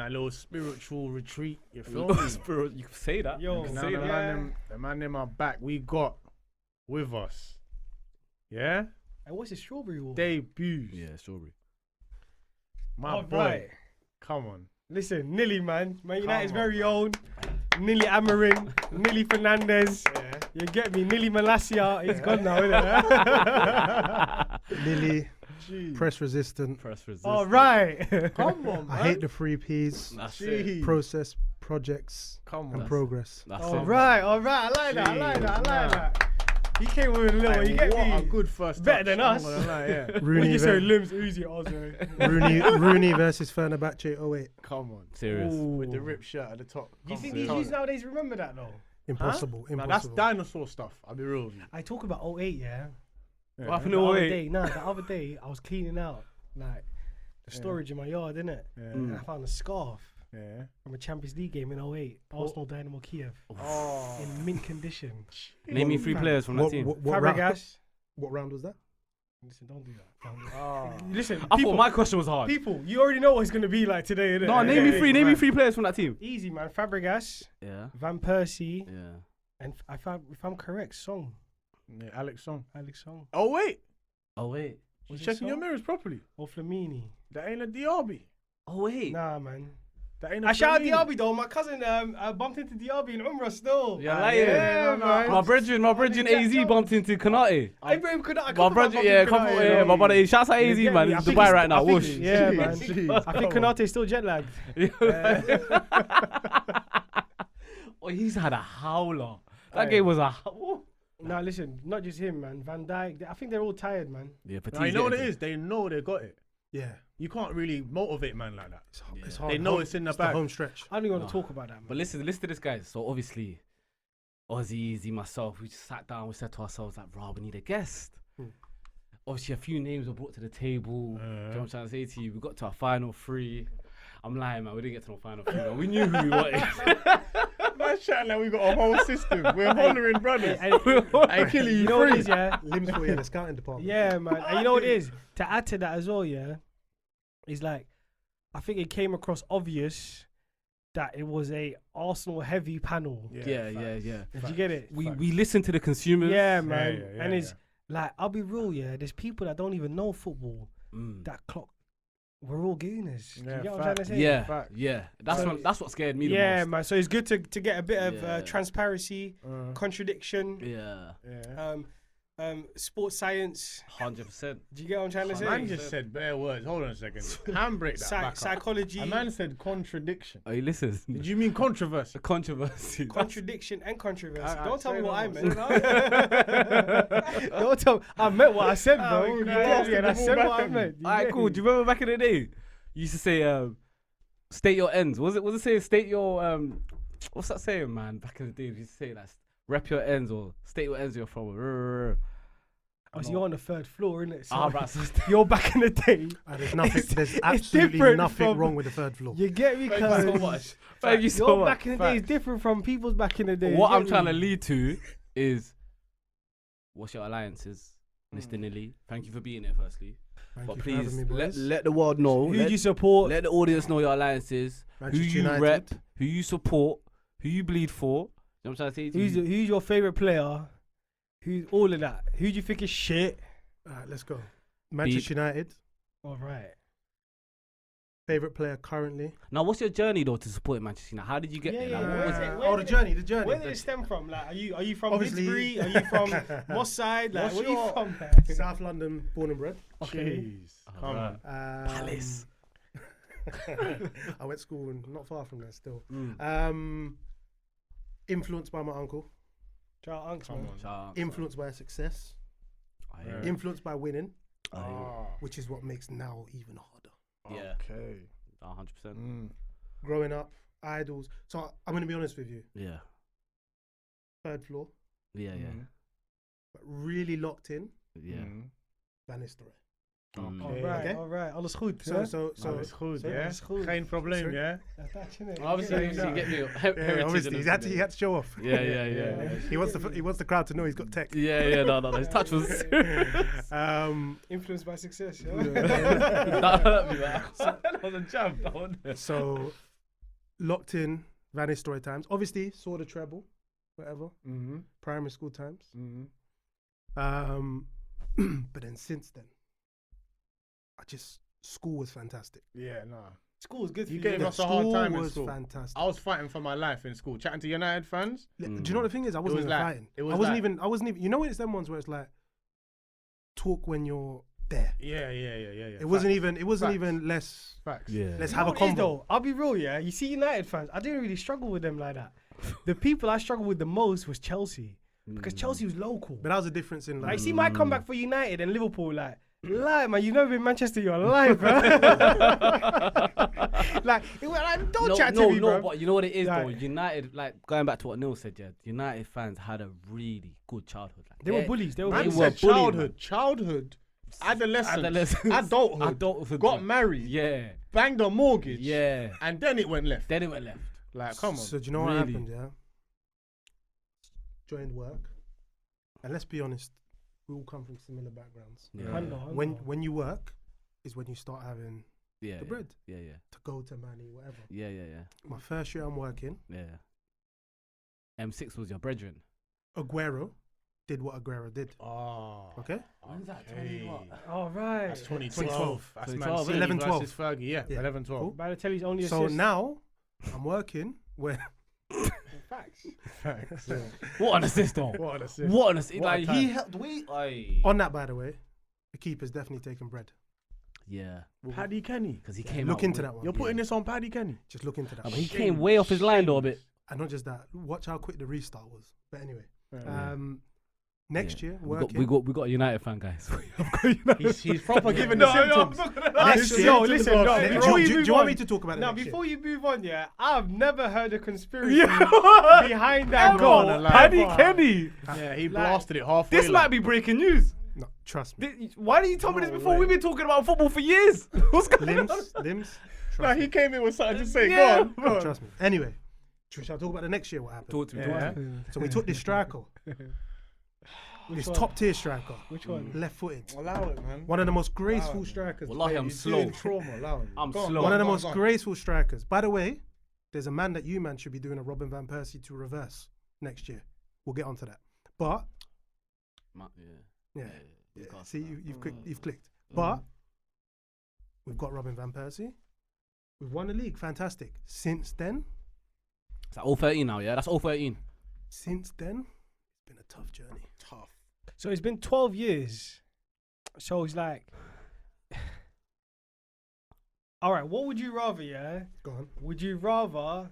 a little spiritual retreat. You feel me? You can say that. Yo, Now say that. the man them are back. We got with us. Yeah? And what's the strawberry wall? Debuts. Yeah, strawberry. My boy. Right. Come on. Listen, Nilly, man. Man United's Come on, very own. Nilly Amarin. Nilly Fernandes. Yeah. You get me? Nilly Malasia. He's gone now, isn't it? Lily, Jeez. press resistant. Press resist. All right. Come on, man. I hate the 3 Ps. That's it. Jeez. Process, projects, Come and on. progress. That's All it. right. I like that. I like that. He came with a little, Hey, you get what me? a good first Better touch, than I'm us. gonna lie, yeah. Rooney, You say ver- limbs Uzi also. Rooney versus Fernandes 08. Come on. Serious. With the rip shirt at the top. You Come think on. these Come youths on. nowadays remember that though? Impossible. Now that's Impossible. dinosaur stuff. I'll be real with you. I talk about 08, yeah. Yeah. What happened The to other 08? day, the other day I was cleaning out like the storage in my yard, innit? Yeah. And I found a scarf Yeah. from a Champions League game in 08, Arsenal Dynamo Kiev, Oh. in mint condition. Name me 3 players from that team. What round, Fabregas. what round was that? Listen, don't do that. Don't do that. Oh. Listen, I people, thought my question was hard. people, you already know what it's gonna be like today, innit? No, name me 3. Name me 3 players from that team. Easy, man. Fabregas, Yeah. Van Persie, Yeah. and if I'm correct, Song, Yeah, Alex Song. Alex Song, Oh wait, Oh wait. you Was it checking your Song? mirrors properly. or Flamini. That ain't a Diaby. Oh wait. Nah, man. That ain't a I shout out Flamini. Diaby though. My cousin bumped into Diaby in Umrah still. Yeah, Ah, like yeah, man. My brethren AZ bumped into Kanate. Ibrahim could My brother, yeah, my brother. Shouts out AZ, You get man. me? In I think Dubai he's- right now. I think Whoosh. he- Yeah, man. Jeez, I think come on. Konate's still jet lagged. Oh, he's had a howler. That Aye. game was a. Nah, listen, not just him, man. Van Dijk. I think they're all tired, man. Yeah, Now, you know what it is? They know they got it. Yeah. You can't really motivate man like that. It's hard. They know it's in the It's bag. the home stretch. I don't even want Nah. to talk about that, man. But listen to this, guys. So obviously, Ozzy, Easy, myself, we just sat down. We said to ourselves, like, "Bro, we need a guest." Obviously, a few names were brought to the table. Do you know what I'm trying to say to you? We got to our final 3. I'm lying, man. We didn't get to no final 3. Man. We knew who we wanted. Man, shouting like we got a whole system. We're hollering brothers. Hey, Killy, you know what it is, yeah? Limbs for you in the scouting department. Yeah, man. And you know what it is? To add to that as well, yeah, is like, I think it came across obvious that it was a Arsenal heavy panel. Yeah. Did you get it? We listen to the consumers. Yeah, man. yeah, And it's yeah. like, I'll be real, yeah. There's people that don't even know football Mm. that clock. We're all gooners. Do Yeah, you get what I'm trying to fact. say? Yeah, Fact. yeah. That's what scared me the Yeah, most. man. So it's good to get a bit of Yeah. transparency, contradiction, Yeah, sports science. 100%. Do you get what I'm trying to say? Man just said bare words. Hold on a second. Handbrake that back up. Psychology, A man said contradiction. Oh, you listen. Did you mean controversy? A controversy. contradiction, and controversy. I- Don't tell say me what no I more, meant. say Don't tell. I meant what I said, bro. Oh, You you get blasted me? And I the ball said back what I at me. meant. You Alright, get cool. me? Do you remember back in the day? You used to say, state your ends. Was it saying state your what's that saying, man? Back in the day, you used to say that rep your ends or state your ends you're from. Oh, so you're on the 3rd floor, innit? So Ah, right. So you're back in the day. There's nothing. There's it's absolutely different nothing from- wrong with the 3rd floor. You get me? Thank you so Cause much. Thank you so your much. back in the day is different from people's back in the day. What you I'm get trying to me? lead to is, what's your alliances, Mr. Nilly? Thank you for being here, firstly. Thank But you for please having me, boys. let the world know. Who do you support? Let the audience know your alliances, who Manchester you United. rep, who you support, who you bleed for. You know what I'm trying to say to Who's you? who's your favorite player? Who's all of that? Who do you think is shit? Alright, let's go. Manchester United. All right. Favorite player currently. Now, what's your journey though to support Manchester United? How did you get there? Like, what was it? Where the did journey. Where did it stem from? Like, are you from Obviously- Finsbury? Are you from Moss Side? Like, What's where are you your- from? South London, born and bred. Okay. Jeez. Come on. Palace. I went to school and not far from there still. Mm. Influenced by my uncle. Shout out Unks, Come man. on. Shout out. Influenced by success. I hear Yeah. it. Influenced by winning, I hear Ah, which is what makes now even harder. it. Yeah, Okay. 100%. Mm. Growing up, idols. So I'm going to be honest with you. Yeah, 3rd floor, yeah, yeah, Mm. but really locked in. yeah. Mm. Van Nistelrooy. Mm. All Okay. right, Okay. all right. Alles goed. So hè? Alles goed, so yeah? alles goed. Geen probleem, Sorry? yeah? Dat je niet. Obviously, Ja, you get me. Yeah, Heritage obviously, and he had everything. to show off. Yeah, yeah. he wants the crowd to know he's got tech. Yeah, no. His touch was serious. Influenced by success. Yeah? That hurt me, man. That was a jump. That one. So locked in, Van Nistelrooy times. Obviously, saw the treble, whatever, primary school times. But then since then, school was fantastic. Yeah, nah. School was good for You you. gave innit? us a hard time in was school. fantastic. I was fighting for my life in school, chatting to United fans. Do you know what the thing is? I wasn't was even like- fighting. it was I wasn't like- even. I wasn't even. You know, when it's them ones where it's like talk when you're there. Yeah. It wasn't even. It wasn't Facts. even less. Facts. Yeah. Let's You have know a what it is convo. though? I'll be real, yeah. You see United fans, I didn't really struggle with them like that. The people I struggled with the most was Chelsea. Because Chelsea was local. But that was a difference in Like, like. see my comeback for United and Liverpool, like, lie, man, you've never been Manchester, you're alive, bro. Like, don't chat to me, bro. But you know what it is though. Like- United, like going back to what Neil said, yeah. United fans had a really good childhood. Like, They were bullies. They were Man They bullies. were said bullied, childhood, adolescence, Adolescence. adulthood, got married, Yeah, banged a mortgage, yeah. and then it went left. Then it went left. Like, come on. So do you know what Really? happened? Yeah. Joined work, and let's be honest, we all come from similar backgrounds. Yeah, I know. When you work, is when you start having yeah, the bread Yeah, to go to money, whatever. yeah. My first year I'm working, M6 was your brethren. Aguero did what Aguero did. Oh, Okay. When's that? okay. All right. That's 2012. 2012. That's 2012, Man City 11, 12. versus Fergie. Yeah, Yeah. 11, 12. Cool. Balotelli's only So assist. now I'm working where Facts. Facts. What an assist, though. What an assist. What an assist. What a Like, time. he helped. Aye. on that, by the way, the keeper's definitely taken bread. Yeah, Paddy Kenny. because he came Look out into with- that one. You're putting this on Paddy Kenny. Just look into that. But one. he came way off his line, though, a bit. And not just that, watch how quick the restart was. But anyway, Yeah. next year We working. got a United fan, guys. He's proper giving the symptoms. Next year, Yo, listen, no, Let me- before do you you move want on- me to talk about it? Now, next year? before you move on, yeah, I've never heard a conspiracy behind that Come goal. on, alive. Paddy Ever. Kenny. Yeah, he Like, blasted it halfway. This might be breaking news. No, trust me. Why didn't you tell me this No before? way. We've been talking about football for years. What's going on? Limbs. No, Trust he me. came in with something to say. Yeah. Go on. Trust me. Anyway, shall I talk about the next year? What happened? Talk to me. Yeah. Talk to me. So we took this striker, this one? top tier striker, Which one? left-footed, Allow it, man. one of the most graceful strikers. Wallahi, I'm He's slow. doing trauma. Allow him. I'm Go on, slow. go One on, of the go on, most go on. graceful strikers. By the way, there's a man that you man should be doing a Robin van Persie to reverse next year. We'll get onto that. But yeah, see, you've clicked. But we've got Robin van Persie. We've won the league. Fantastic. Since then, It's like all 13 now, yeah? That's all 13. it's been a tough journey. Tough. So it's been 12 years. So it's like, all right, what would you rather, yeah? Go on. Would you rather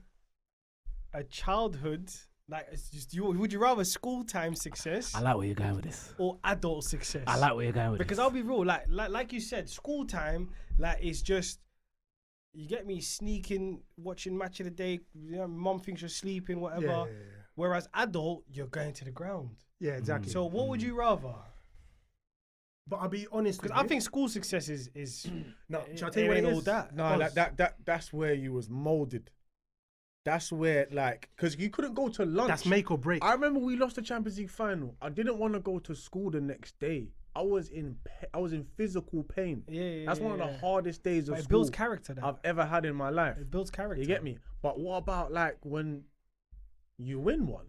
a childhood, like, would you rather school time success I like where you're going with this. or adult success? I like where you're going with Because this. I'll be real, like you said, school time, like, it's just, you get me sneaking, watching match of the day, you know, mom thinks you're sleeping, whatever. Yeah. Whereas adult, you're going to the ground. Yeah, exactly. So what would you rather? but I'll be honest with Because I you. think school success is No, it shall I tell you what ain't it all is? that. No, that's where you was molded. That's where, like, because you couldn't go to lunch. That's make or break. I remember we lost the Champions League final. I didn't want to go to school the next day. I was in physical pain. Yeah, That's one of the hardest days of But it school builds character. That I've ever had in my life. it builds character. You get me? But what about like when you win one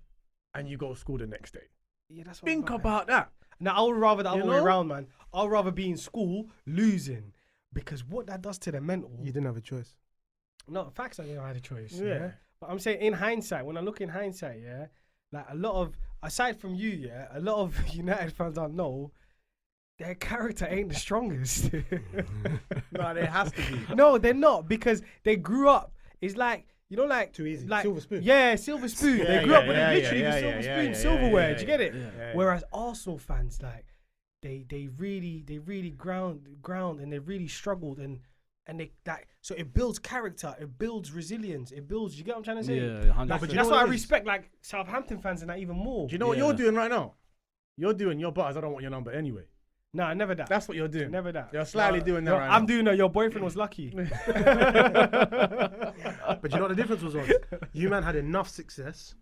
and you go to school the next day? Yeah, that's what Think I'm about that. Now I would rather the You other way know? around, man. I'd rather be in school losing because what that does to the mental. You didn't have a choice. No, facts. I didn't have a choice. Yeah. Yeah. But I'm saying in hindsight, when I look in hindsight, yeah, like a lot of aside from you, yeah, a lot of United fans I know, their character ain't the strongest. No, there has to be. No, they're not because they grew up. It's like you know, like Too easy. like Silver spoon. Yeah, silver spoon. Yeah, they grew up yeah, with yeah, it literally yeah, the yeah, silver yeah, spoon, yeah, silverware. yeah, Do you get it? yeah. Whereas Arsenal fans, like they really ground and they really struggled and they like so it builds character, it builds resilience, it builds. You get what I'm trying to say? Yeah, 100%. Like, but you that's know why I what it is? respect like Southampton fans and that even more. Do you know what Yeah. you're doing right now? You're doing your butters. I don't want your number anyway. Nah, never that. That's what you're doing. Never that. You're slightly doing that No, right I'm now. doing that. Your boyfriend was lucky. But you know what the difference was? You man had enough success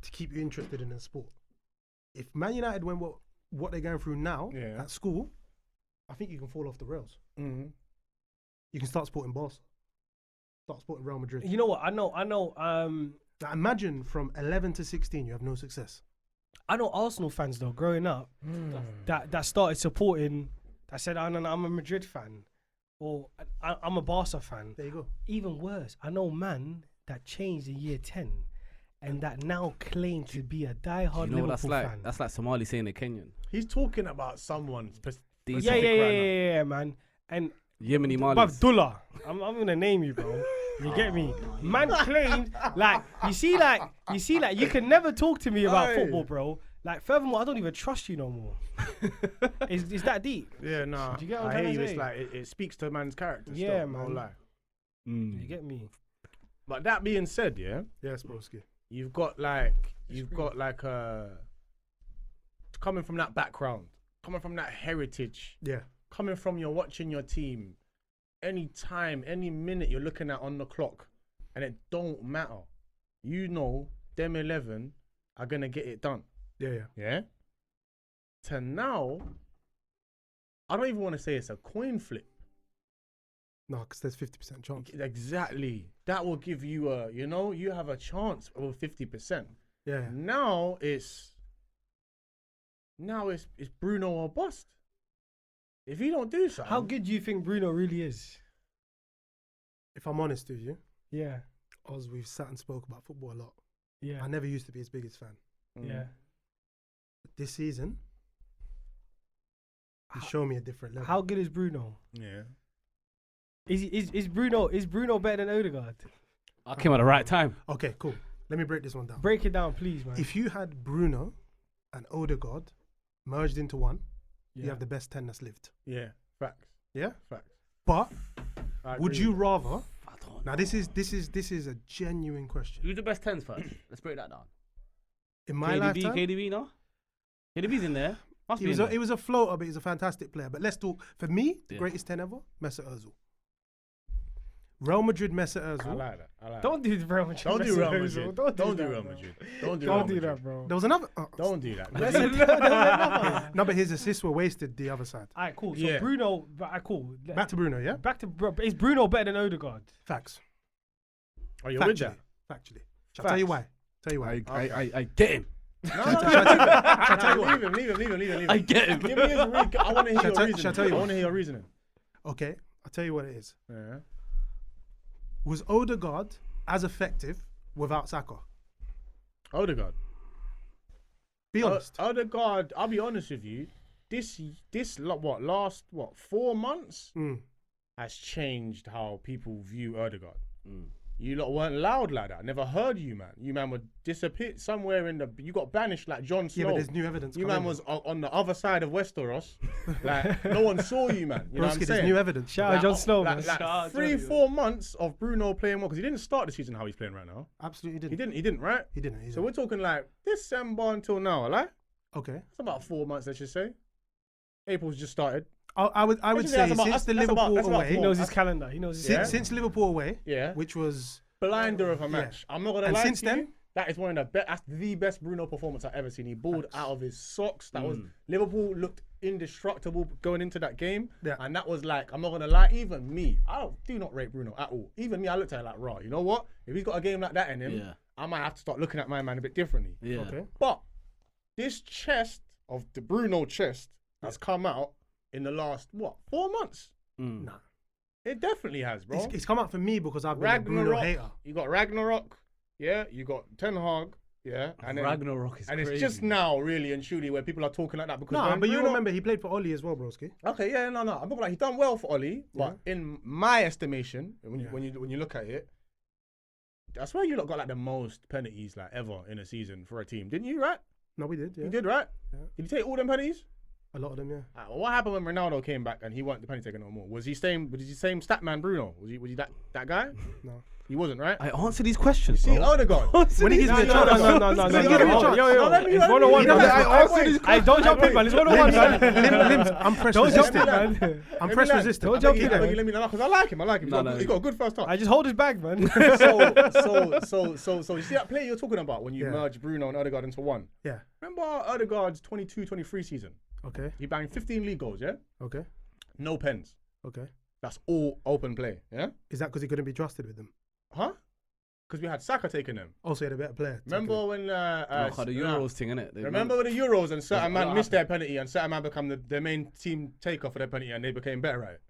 to keep you interested in the sport. If Man United went what they're going through now Yeah. at school, I think you can fall off the rails. Mhm. You can start supporting Barca. start supporting Real Madrid. You know what? I know. Now imagine from 11 to 16, you have no success. I know Arsenal fans though, growing up, that started supporting. That said, I'm a Madrid fan, or I'm a Barca fan. There you go. Even worse, I know man that changed in year 10, and that now claim to be a diehard You know Liverpool what that's like? fan. That's like Somali saying a Kenyan. He's talking about someone These- Yeah, man. And Yemeni Malis. Abdullah, I'm gonna name you, bro. You get me? Man claimed you see you can never talk to me about Aye. football, bro. Like furthermore, I don't even trust you no more. Is that deep? Yeah, nah. Do you get what I'm I trying hear to you. It's say? like it speaks to a man's character. Yeah, still, no man. lie. You get me? But that being said, yeah, Yes, broski. you've got coming from that background, coming from that heritage, Yeah. coming from you're watching your team, any time, any minute you're looking at on the clock, and it don't matter. You know, them 11 are gonna get it done. Yeah. Yeah. To now, I don't even want to say it's a coin flip. No, because there's 50% chance. Exactly. That will give you you have a chance of 50%. Yeah. Now it's Bruno or bust. If you don't do something, How good do you think Bruno really is? If I'm honest with you, Yeah, as we've sat and spoke about football a lot, yeah, I never used to be his biggest fan. yeah. But this season, he's shown me a different level. How good is Bruno? Yeah. Is Bruno better than Odegaard? I came at the right time. Okay, cool. Let me break this one down. Break it down, please, man. If you had Bruno and Odegaard merged into one, Yeah. you have the best 10 that's lived. Yeah. Facts. Yeah? Facts. But I would agree you with rather? I don't Now know. this is a genuine question. Who's the best 10s first? Let's break that down. In my lifetime, KDB, no? KDB's in there. Must he be was in a, there. he was a floater, but he's a fantastic player. But let's talk. For me, the Yeah. greatest 10 ever, Mesut Ozil. Real Madrid, Mesut I Ozil. like that. I like Don't do Real Madrid. Don't do Real Mesut Madrid. Ozil. Don't do that, Real bro. Madrid. Don't do Don't Real do Madrid. that, bro. There was another. Don't do that. There was another. No, but his assists were wasted the other side. Alright, cool. So Yeah. Bruno, cool. Back to Bruno, yeah? Back to is Bruno better than Odegaard? Facts. Are you with that? Factually. Shall I tell you why? I get him. No. Leave him. I get him. Give me his I want to hear your Shall I reasoning. tell you I what? want to hear your reasoning. Okay, I'll tell you what it is. Yeah. Was Odegaard as effective without Saka? Odegaard. Be honest. Odegaard, I'll be honest with you. Last 4 months has changed how people view Odegaard. You lot weren't loud like that. I never heard you, man. You man would disappear somewhere in the. You got banished like Jon Snow. Yeah, but there's new evidence. You coming. man was on the other side of Westeros. Like no one saw you, man. You know what I'm Broski, there's saying? new evidence. Shout out Jon Snow, man. Like Shout out 3-4 months of Bruno playing well because he didn't start the season how he's playing right now. Absolutely He didn't. didn't, right? He didn't. So we're talking like December until now, like Okay. it's about 4 months, let's just say. April's just started. I would Actually, say that's about- since the that's about- Liverpool that's about away, He four. knows his calendar. He knows his Yeah. calendar. since Liverpool away, Yeah. which was Blinder of a match. I'm not gonna And lie since to then? you. That is one of that's the best Bruno performance I've ever seen. He balled out of his socks. That was Liverpool looked indestructible going into that game. Yeah. And that was like, I'm not gonna lie, even me, do not rate Bruno at all. Even me, I looked at it like, raw. You know what? If he's got a game like that in him, Yeah. I might have to start looking at my man a bit differently. Yeah. okay. But this chest of the Bruno chest has come out in the last 4 months. Mm. Nah. It definitely has, bro. It's come out for me because I've been a Bruno hater. Ragnarok. You got Ragnarok. Yeah. You got Ten Hag. Yeah. And then, Ragnarok is and crazy. it's just now, really and truly, where people are talking like that because No, when but you Bruno- remember he played for Oli as well, broski. Okay, yeah, no. I'm talking like he done well for Oli, but in my estimation, when you look at it, that's where you lot got like the most penalties like ever in a season for a team, didn't you? Right? No, we did. Yeah. You did, right? Yeah. Did you take all them penalties? A lot of them, yeah. What happened when Ronaldo came back and he wasn't the penalty taker no more? Was he same stat man Bruno? Was he that guy? No. He wasn't, right? I answer these questions. See, bro. Odegaard. When he gives me a chance, No. Give me a chance. Yo, let me- it's let me- 101, let me- man. wait. Hey, don't jump in, man. It's 101, man. Limbs, I'm press Don't jump in, resistant. man. I'm press resistant. Don't jump in, Let man. me know because I like him. He's No, got, no. he got a good first touch. I just hold his bag, man. So you see that play you're talking about when you Yeah. merge Bruno and Odegaard into one? Yeah. Remember Odegaard's 22-23 season? Okay. He banged 15 league goals, yeah? Okay. No pens. Okay. That's all open play. Yeah. Is that because he couldn't be trusted with them? Huh? Because we had Saka taking them. Also, he had a better player. Remember when the Euros thing, innit? Remember with the Euros and certain man missed their penalty and certain man become the main team taker for their penalty and they became better at it.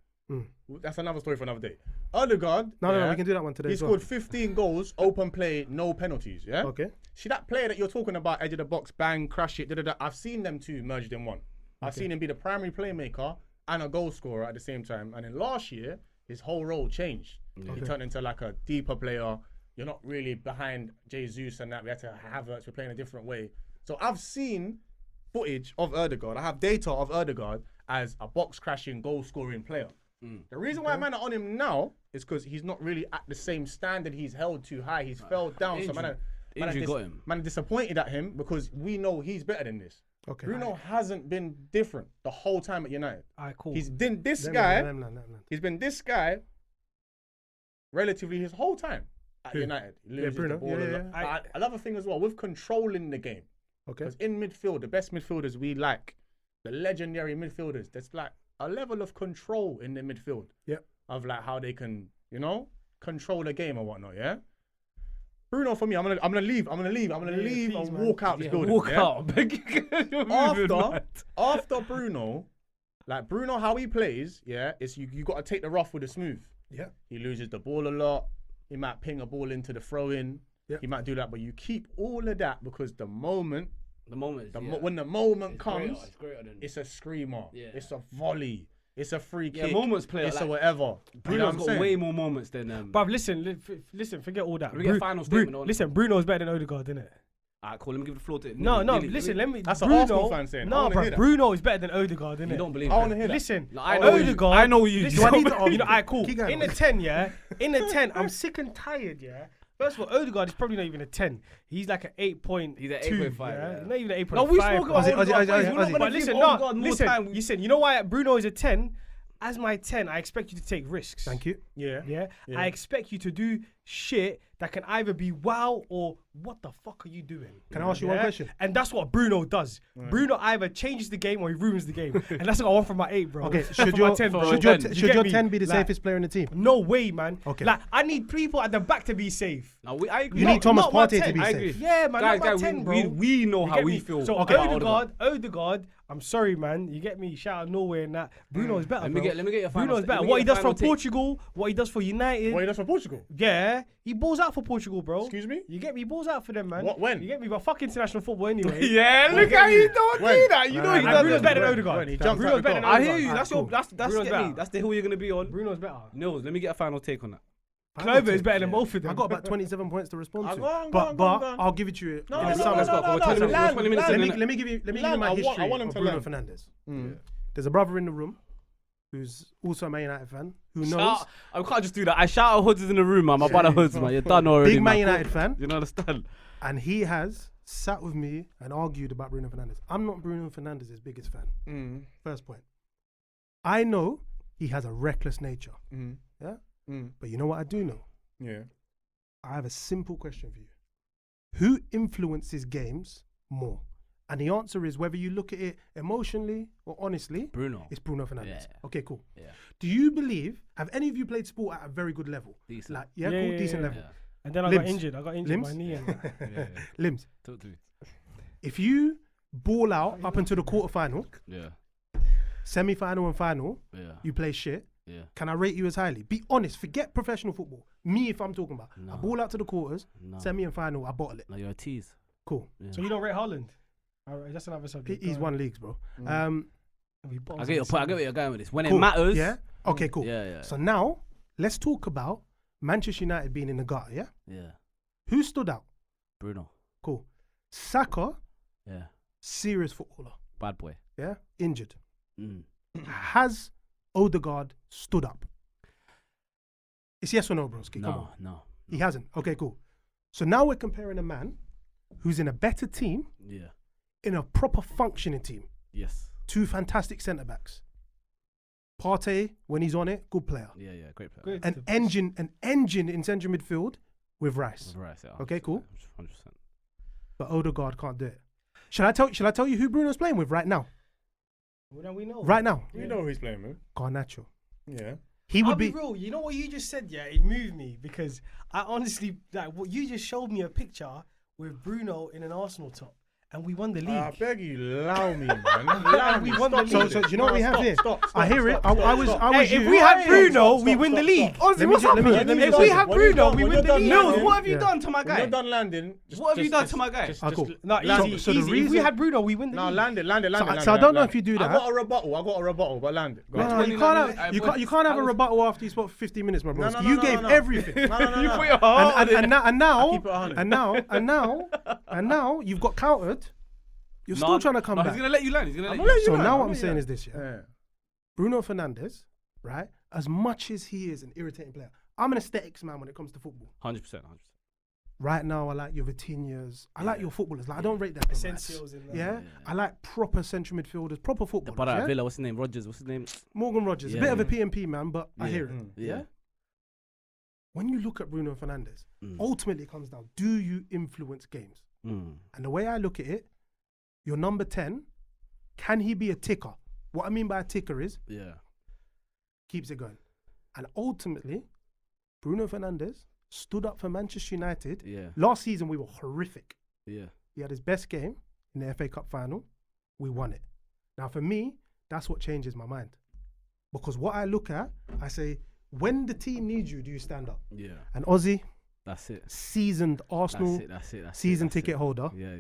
That's another story for another day. Odegaard. No, we can do that one today. He scored 15 goals, open play, no penalties. Yeah. Okay. See that player that you're talking about, edge of the box, bang, crash it, da. I've seen them two merged in one. I've seen him be the primary playmaker and a goal scorer at the same time. And then last year, his whole role changed. He turned into like a deeper player. You're not really behind Jesus and that. We had to have Havertz. We're playing a different way. So I've seen footage of Odegaard. I have data of Odegaard as a box crashing, goal scoring player. The reason why man are on him now is because he's not really at the same standard he's held too high. He's fell down. Injury got him. Man are disappointed at him because we know he's better than this. Okay. Bruno hasn't been different the whole time at United. Alright, cool. He's been this guy. He's been this guy relatively his whole time at United. He loses Bruno. the ball a lot. Another thing as well, with controlling the game. Okay. Because in midfield, the best midfielders we like, the legendary midfielders, there's like a level of control in the midfield. Yep. Of like how they can, control the game or whatnot, yeah? Bruno, for me, I'm gonna leave and walk out this building. Walk out. After Bruno, like Bruno, how he plays, is you got to take the rough with the smooth. Yeah. He loses the ball a lot. He might ping a ball into the throw-in. Yep. He might do that, but you keep all of that because when the moment comes, it's a screamer. Yeah. It's a volley. It's a free kick. Moments play. It's a whatever. Bruno's got way more moments than Bruv, listen, forget all that. We get a final statement on. Listen, Bruno's better than Odegaard, isn't it? Alright, cool. Let me give the floor to. No, listen, let me. That's an Arsenal fan saying. No, bro, Bruno is better than Odegaard, isn't it? You don't believe I want to hear that. Listen, I know Odegaard. I know you. Listen, alright, cool. Keep going. In the 10, in the 10, I'm sick and tired, First of all, Odegaard is probably not even a 10. He's like an 8.2. He's an 8.5. Yeah? Not even an 8.5. No, we spoke about Ozzy. But listen, you know why Bruno is a 10? As my 10, I expect you to take risks. Thank you. Yeah. I expect you to do shit that can either be wow or what the fuck are you doing? Can I ask you one question? And that's what Bruno does. Bruno either changes the game or he ruins the game. And that's what I want from my 8, bro. Okay, Should your 10, bro. should your 10 be the safest player in the team? No way, man. Okay. Like, I need people at the back to be safe. No, I agree. You need Thomas not my Partey to 10. be I safe. agree. Yeah, man. Guys, not my 10, bro. we know You how get we me? feel. So about Odegaard, I'm sorry, man. You get me? Shout out Norway and that. Bruno is better, Let me get your final. Bruno's better. What he does for Portugal, what he does for United. What he does for Portugal? Yeah, he balls out for Portugal, bro. Excuse me? You get me? He balls out for them, man. What, when? You get me? But fuck international football anyway. Yeah, look how you don't do that. You know he does. Bruno's better than Odegaard. When he jumps Bruno's out the better than goal. I Odegaard. hear you. That's Alright, your. That's Bruno's get me. better. That's the hill you're gonna be on. Bruno's better. No, let me get a final take on that. Clover is better than both of them. I got about 27 points to respond to. Go on, but go on. I'll give it to you No, in no, a no, sum. no, no, no, no, 20 minutes. Let me give you my history I want him of to Bruno learn. Fernandes. There's a brother in the room who's also a Man United fan who knows. I can't just do that. I shout out hoods in the room, man. My brother hoods, man. You're done already. Big Man man. United fan. You know understand? And he has sat with me and argued about Bruno Fernandes. I'm not Bruno Fernandes' biggest fan. First point. I know he has a reckless nature. Yeah? But you know what I do know? Yeah. I have a simple question for you. Who influences games more? And the answer is whether you look at it emotionally or honestly, Bruno. it's Bruno Fernandes. Yeah. Okay, cool. Yeah. Do you believe, have any of you played sport at a very good level? Decent. Like, cool, decent level. Yeah. And then I got Limbs. injured. My Limbs? knee. And Yeah. Limbs, Talk to me. if you ball out up until the quarterfinal, Yeah. semi-final and final, Yeah. you play shit, Yeah. can I rate you as highly? Be honest, forget professional football. Me, if I'm talking about. No. I ball out to the quarters, No. semi and final, I bottle it. No, you're a tease. Cool. Yeah. So you don't rate Haaland? Alright, that's another subject. He's won leagues, bro. I get your point. I get where you're going with this. When Cool. it matters. Yeah? Okay, cool. Yeah. So now, let's talk about Manchester United being in the gutter, yeah? Yeah. Who stood out? Bruno. Cool. Saka, Yeah. serious footballer, Bad boy. yeah? Injured. Mm. Has Odegaard stood up? It's yes or no, broski? Come on. No. He hasn't. Okay, cool. So now we're comparing a man who's in a better team, Yeah. in a proper functioning team. Yes. Two fantastic centre backs. Partey, when he's on it, good player. Yeah. Great player. Good. An engine in central midfield with Rice. Right. Yeah. Okay, cool. 100%. But Odegaard can't do it. Shall I tell you who Bruno's playing with right now? Well, we know. Right now. We know who he's playing with. Garnacho. Yeah. He would I'll be be. real. You know what you just said? Yeah, it moved me because I honestly like what you just showed me a picture with Bruno in an Arsenal top, and we won the league. I beg you, allow me, man. Allow me. We won the Stop league. So do you know what we have here? Stop, I hear it. stop, I was Hey, you. if we had Bruno, we stop, win the stop, league. stop. Let me just- let me If just we say- had When you're Bruno, done- we when win you're the done league. landing- Mills, what have you Yeah. done to my When you're guy? done landing, What have you done to my guy? Cool. No, land- easy, so the easy. If we reason- had Bruno, we win the No, league. land it. So I don't know if you do I that. got a rebuttal, but land it. Go No, on. no, you can't have Boys, you can't have a I was- rebuttal after you spent 15 minutes, my bro. No, You gave everything. No, no, no, You no. put your heart And now, keep it 100. and now you've got countered. You're still trying to come back. He's gonna let you land. He's gonna let you. gonna let So you now land, what I'm I'm saying gonna is this, yeah. Yeah. Bruno Fernandes, right? As much as he is an irritating player, I'm an aesthetics man when it comes to football. 100%. Right now, I like your Vitinhas. I like your footballers. Like I don't rate that. Asensio's in there. Yeah? I like proper central midfielders, proper footballers. But yeah? Villa, what's his name? Rogers, what's his name? Morgan Rogers, a Yeah. bit of a PMP man, but I Yeah. hear it. Yeah. When you look at Bruno Fernandes, Mm. ultimately it comes down: do you influence games? Mm. And the way I look at it, your number 10, can he be a ticker? What I mean by a ticker is Yeah. keeps it going. And ultimately, Bruno Fernandes stood up for Manchester United. Yeah. Last season, we were horrific. Yeah. He had his best game in the FA Cup final. We won it. Now, for me, that's what changes my mind. Because what I look at, I say, when the team needs you, do you stand up? Yeah. And Ozzy, That's it. season Arsenal That's it. season ticket holder. Yeah.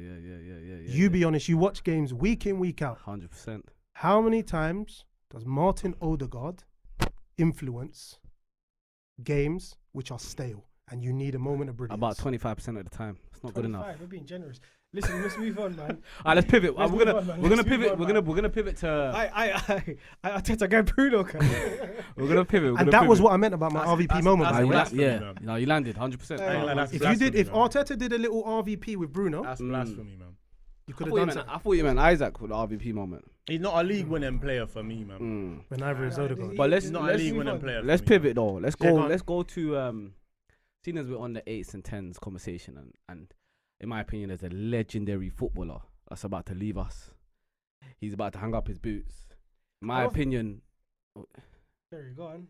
You be honest, you watch games week in, week out. 100%. How many times does Martin Odegaard influence games which are stale and you need a moment of brilliance? About 25% of the time. It's not good enough. 25, we're being generous. Listen, let's move on, man. All right, let's pivot. Let's we're move gonna on, man. we're gonna Let's move pivot. on, We're gonna pivot to. I tend to go Bruno. We're gonna pivot. And that was what I meant about my RVP moment. that's by the way. blasphemy, Yeah. man. No, you landed 100%. I ain't like, that's If you did, blasphemy, if man. Arteta did a little RVP with Bruno, That's blasphemy, man. you I could thought, have you done meant, that. I thought you meant Isaac with the RVP moment. He's not a league-winning player for me, man. When neither is Odegaard. But let's He's not a let's league-winning player. let's for me, pivot though. Let's Yeah, go. go on. Let's go to seeing as we're on the 8s and 10s conversation, and in my opinion, there's a legendary footballer that's about to leave us. He's about to hang up his boots. In my Oh. opinion, There you go on.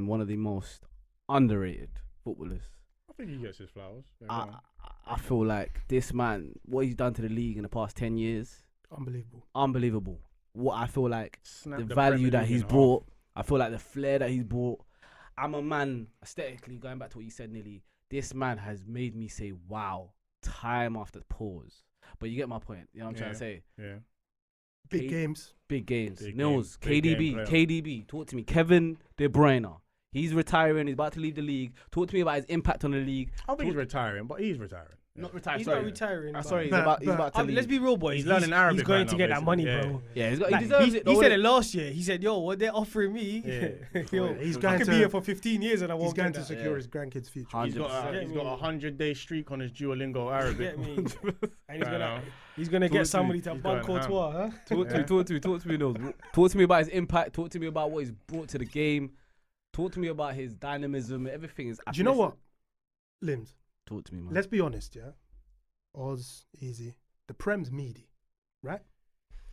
one of the most underrated footballers. I think he gets his flowers. Yeah, go I, on. I feel like this man, what he's done to the league in the past 10 years, Unbelievable. unbelievable. What I feel like, Snap the the value Premier that League he's in half. brought, I feel like the flair that he's brought. I'm a man, aesthetically, going back to what you said, Nilly, this man has made me say, wow, time after pause. But you get my point. You know what I'm trying to say? Yeah. Big K- games. Big games. Big Nils, game. Big KDB, game player. KDB. Talk to me. Kevin De Bruyne. He's retiring. He's about to leave the league. Talk to me about his impact on the league. I think he's retiring, but he's retiring. Not retired. He's sorry. not retiring. Sorry, he's But- about but- to leave. Let's be real, boys. He's learning Arabic He's going right to now, get that money, basically. bro. Yeah, he Like, deserves it. he though, said innit? it last year. He said, "Yo, what they're offering me, Yeah. yo, He's I going could to- be here for 15 years and I He's won't going get to that." secure Yeah. his grandkids' future. He's got a, 100%. he's got a 100-day streak on his Duolingo Arabic. Get me? And Right he's gonna Talk get to somebody me. to He's bunk going ham. Courtois, huh? Talk to me, Nils. Talk to me about his impact. Talk to me about what he's brought to the game. Talk to me about his dynamism. Everything is. Do you know what, Limbs? Talk to me, man. Let's be honest, yeah. Oz, easy. The Prem's meaty, right?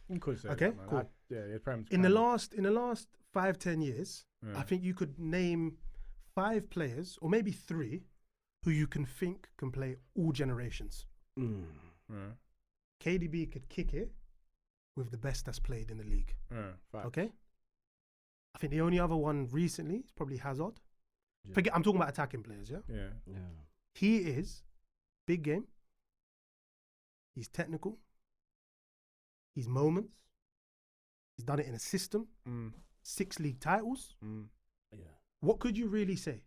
You could say Okay, that, man. cool. Yeah, the Prem's In the Prem. last 5-10 years, Yeah. I think you could name 5 players or maybe 3 who you can think can play all generations. Mm. Yeah. KDB could kick it with the best that's played in the league. Yeah, facts. Okay. I think the only other one recently is probably Hazard. Yeah. Forget, I'm talking about attacking players. Yeah. Yeah. Yeah. He is big game. He's technical. He's moments. He's done it in a system. 6 league titles. Yeah. What could you really say?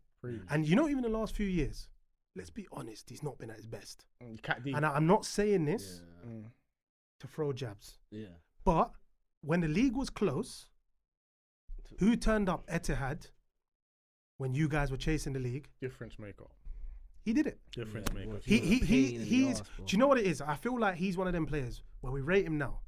And you know, even the last few years, let's be honest, he's not been at his best. Cat D. And I'm not saying this Yeah. to throw jabs, Yeah. but when the league was close, who turned up Etihad when you guys were chasing the league? Difference maker. He did it. Difference Yeah, maker. well, He's. Pain in the arse, bro. Do you know what it is? I feel like he's one of them players where we rate him now,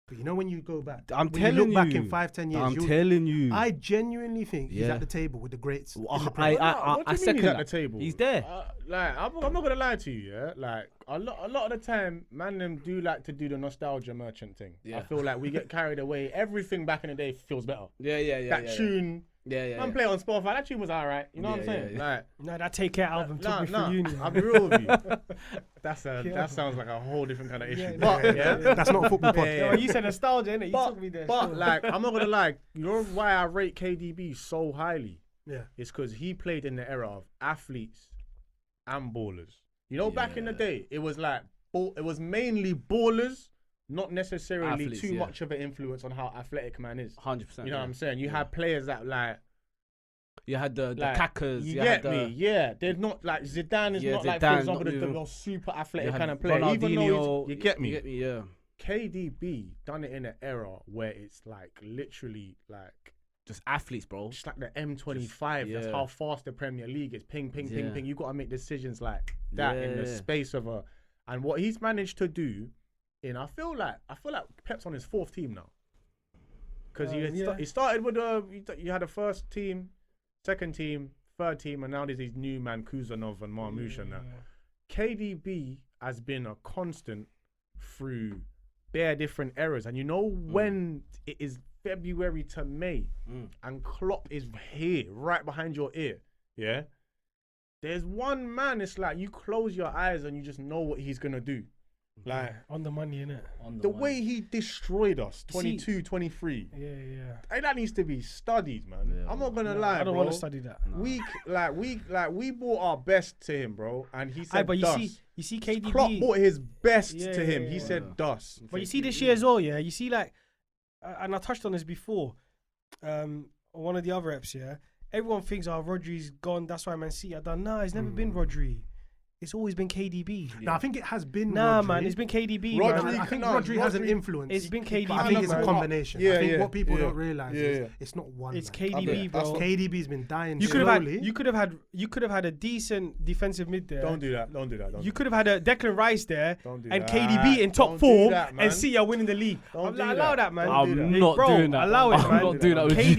but you know when you go back, I'm when telling you look back you. in 5-10 years, I'm you'll- telling you. I genuinely think he's Yeah. at the table with the greats. in the I- Premier. What do you mean second he's at that. the table? He's there. I'm not gonna lie to you, yeah. Like a lot of the time, man, them do like to do the nostalgia merchant thing. Yeah. I feel like we get carried away. Everything back in the day feels better. Yeah. That tune, Man, play it on Spotify. That tune was alright. You know what I'm saying? Like, No, that Take Care album took me through uni. I'll be real with you. That sounds like a whole different kind of issue. But that's not a football podcast. Yeah, you said nostalgia, innit? You took me there. But like, I'm not gonna lie. You know why I rate KDB so highly? Yeah. It's because he played in the era of athletes and ballers. You know, back in the day, it was like it was mainly ballers, not necessarily Athletes, too much of an influence on how athletic man is. 100%. You know what I'm saying? You had players that like. You had the Like, Kakas. You get me? Yeah. They're not like Zidane is not like, for Zidane, example, not the even- most super athletic You kind had of player. Even though Ronaldinho, you get me? You get me, yeah. KDB done it in an era where it's like literally like Just athletes, bro. just like the M25. That's yeah. how fast the Premier League is. Ping, ping, ping, Yeah. ping. You got to make decisions like that in the Yeah. space of a. And what he's managed to do, I feel like Pep's on his fourth team now. Because he started with you had a first team, second team, third team, and now there's these new man Kuzanov and Marmoush and that. KDB has been a constant through bare different eras, and you know when it is February to May, and Klopp is here, right behind your ear. Yeah, there's one man. It's like you close your eyes and you just know what he's gonna do. Like on the money, innit? the way he destroyed us, 22, 23. Yeah. Hey, that needs to be studied, man. Yeah, I'm not gonna lie, I don't bro. want to study that. We brought our best to him, bro, and he said, But "Dust." you see KDB. Klopp brought his best Yeah, to him. yeah, He yeah. said, "Dust." But you see this year as well, yeah. You see, like, and I touched on this before. One of the other reps, yeah. Everyone thinks, Rodri's gone. That's why Man City. I done. Nah, it's never been Rodri. It's always been KDB. No, I think it has been. Nah, Rodri. man, it's been KDB. Rodri- man. I think No, Rodri has an Rodri- influence. It's been KDB. But I think it's a man. combination. Yeah, I think yeah, what people yeah. don't realize Yeah, is yeah. it's not one. It's man. KDB, bro. KDB's been dying You could have slowly. had. You could have had a decent defensive mid there. Don't do that. Don't do that. You could have had a Declan Rice there Don't do and that. KDB in top Don't 4 do that, man. and see you winning the league. Don't do Allow that. that, man. Don't do that. I'm not Bro, doing that. allow it, I'm man. not doing that with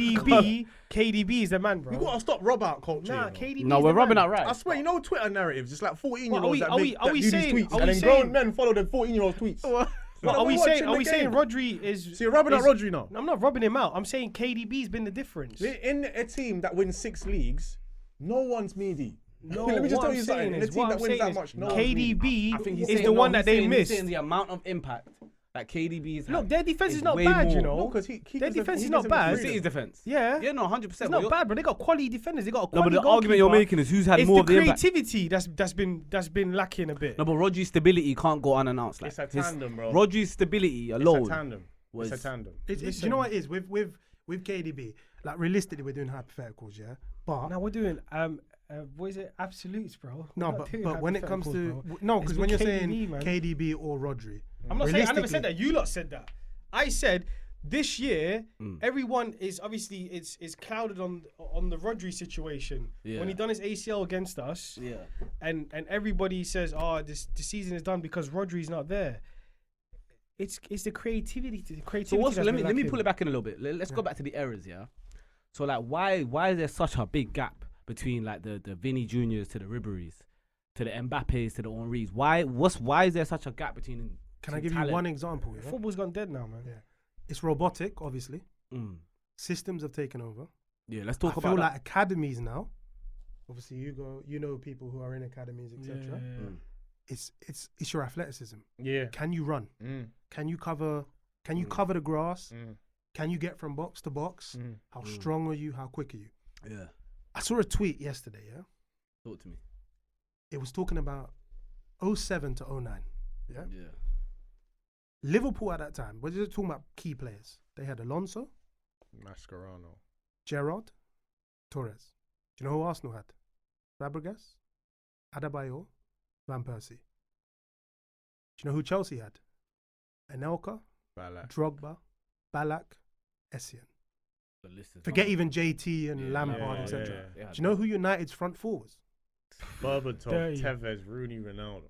you. KDB is the man, bro. You gotta stop rub out culture. Nah, you know. KDB. No, is we're the rubbing man. out right. I swear, you know Twitter narratives. It's like 14-year-olds Are we that do saying- these tweets, are and we then grown saying- men follow them 14-year-old tweets. But are we saying Rodri? Rodri is? So you're rubbing out is- Rodri now. I'm not rubbing him out. I'm saying KDB's been the difference. In a team that wins 6 leagues, no one's meaty. No, Let me just what tell I'm you saying something. In a is- team what that I'm wins saying that is much, no one's meaty. KDB I think he's is saying, the no, one he's that they saying- missed. He's saying the amount of impact that KDB is. Look, their defense is not way bad, you more. know. No, 'cause he Their doesn't- defense he is not doesn't bad. agree. City's defense. Yeah. Yeah, no, 100%. It's not bad, but they got quality defenders. They got a No, quality but the argument you're goalkeeper. making is who's had It's more the of the impact. creativity that's been lacking a bit. No, but Rodri's stability can't go unannounced. Like, It's a tandem, bro. Rodri's stability It's alone. a tandem. was- It's a tandem. Do you know what it is with KDB? Like realistically, we're doing hypotheticals, yeah. But Now we're doing what is it? Absolutes, bro. no, We're not doing but when it comes to hypotheticals, no, It's because been when you're KDB, saying man. KDB or Rodri, I'm not saying I never said realistically- that. You lot said that. I said this year everyone is obviously it's clouded on the Rodri situation Yeah. when he done his ACL against us. Yeah. And everybody says, the season is done because Rodri's not there. It's the creativity. So what's, let me pull it back in a little bit. Let's go back to the errors, yeah. So like, why is there such a big gap between like the Vinny Juniors to the Ribery's, to the Mbappes to the Henrys? Why is there such a gap between? Can I between give you talent? one example? Yeah? Football's gone dead now, man. Yeah. It's robotic, obviously. Mm. Systems have taken over. Yeah, let's talk I about feel that. like academies now. Obviously, you know people who are in academies, etc. It's your athleticism. Yeah. Can you run? Can you cover? Can you cover the grass? Can you get from box to box? How strong are you? How quick are you? Yeah, I saw a tweet yesterday. Yeah, talk to me. it was talking about 07 to 09. Yeah, Yeah. Liverpool at that time. We're just talking about key players. They had Alonso, Mascherano. Gerrard, Torres. Do you know who Arsenal had? Fabregas, Adebayor, Van Persie. Do you know who Chelsea had? Anelka, Ballack. Drogba, Ballack, Essien. The list is Forget long. even JT and Yeah, Lampard, yeah, etc. yeah. Yeah, Do you know who United's front four was? Berbatov, Dirty. Tevez, Rooney, Ronaldo.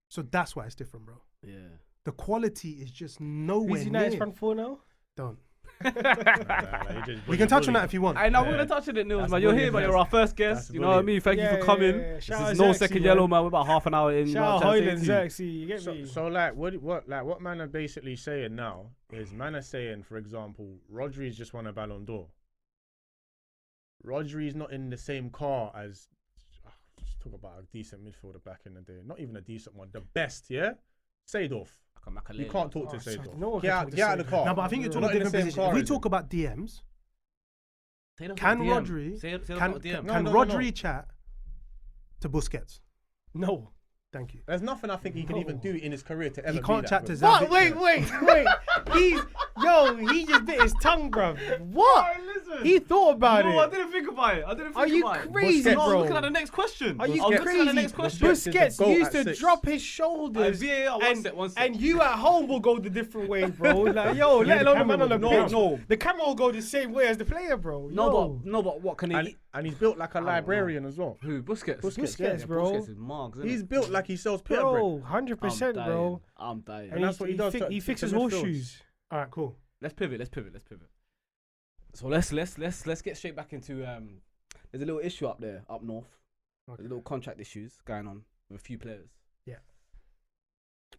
So that's why it's different, bro. Yeah. The quality is just nowhere Who's United's near. front four now? Don't. Nah, he just We can touch on bullied. that if you want. I know we're Yeah. gonna touch on it, Nils, That's man. You're here, brilliant. but you're our first guest. That's You know what I mean? brilliant. Thank you for coming. Yeah. This Shout is out no Xerxes, second man. yellow, man. We're about half an hour in. You know Shout what out I'm trying Hoyland, to say to you? Xerxes. You get me? So like what man are basically saying now is man are saying, for example, Rodri's just won a Ballon d'Or. Rodri's not in the same car as. Let's talk about a decent midfielder back in the day. Not even a decent one. The best, yeah? Seedorf. You can't talk to Seedorf. no one Get can out talk to of the Seedorf. car. No, but I think you're talking Not about in the different same positions. car, If we is talk it? about DMs, Say that can about DM. Rodri Say that can about DM. No. Rodri chat to Busquets? No. Thank you. There's nothing I think he can even do in his career to ever He be can't that chat to good. Xavi. Wait. He just bit his tongue, bruv. What? He thought about No, I it. didn't think about it. I didn't think Are you about it. crazy, No, I was bro? looking at the next question. Are you I was looking at the crazy? next question. Busquets is the Busquets goat used at to 6. drop his shoulders. VAR, one sec. And you at home will go the different way, bro. Like, yo, let alone the man on the pitch. No. The camera will go the same way as the player, bro. Yo. No, but what can he? And he's built like a librarian as well. Who? Busquets. Busquets, bro. Busquets is Margs, isn't He's it? built like he sells pita bread. Bro, 100%, bro. I'm dying. And that's what he does He to fixes midfields. horseshoes. All right, cool. Let's pivot. So let's get straight back into there's a little issue up north. Okay. There's little contract issues going on with a few players. Yeah.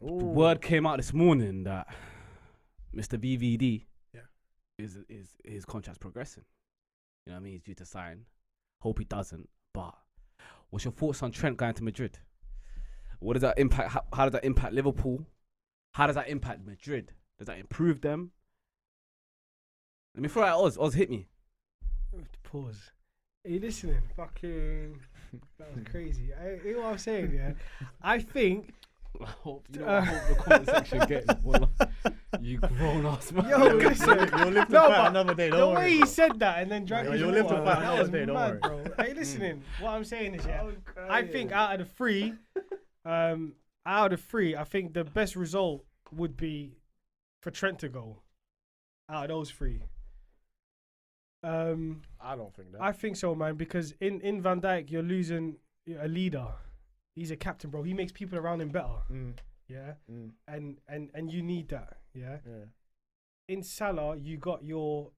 The word came out this morning that Mr. VVD Yeah. is his contract's progressing. You know what I mean? He's due to sign. Hope he doesn't. But what's your thoughts on Trent going to Madrid? What does that impact? How does that impact Liverpool? How does that impact Madrid? Does that improve them? Let me throw it at Oz. Oz, hit me. Pause. Are you listening? Fucking. That was crazy. You know what I'm saying, yeah? I think. I hope the comment section gets well, you grown ass man. Yo, listen. You'll live to No, fight but another day. The Don't way worry. he said that and then dragged his you'll live to water, fight that another was day, don't mad, worry. bro. Are you listening? What I'm saying is, yeah, I think out of the three, I think the best result would be for Trent to go. Out of those three. I don't think that. I think so, man, because in Van Dijk, you're losing a leader. He's a captain, bro. He makes people around him better. Yeah. And you need that. Yeah. In Salah, you got your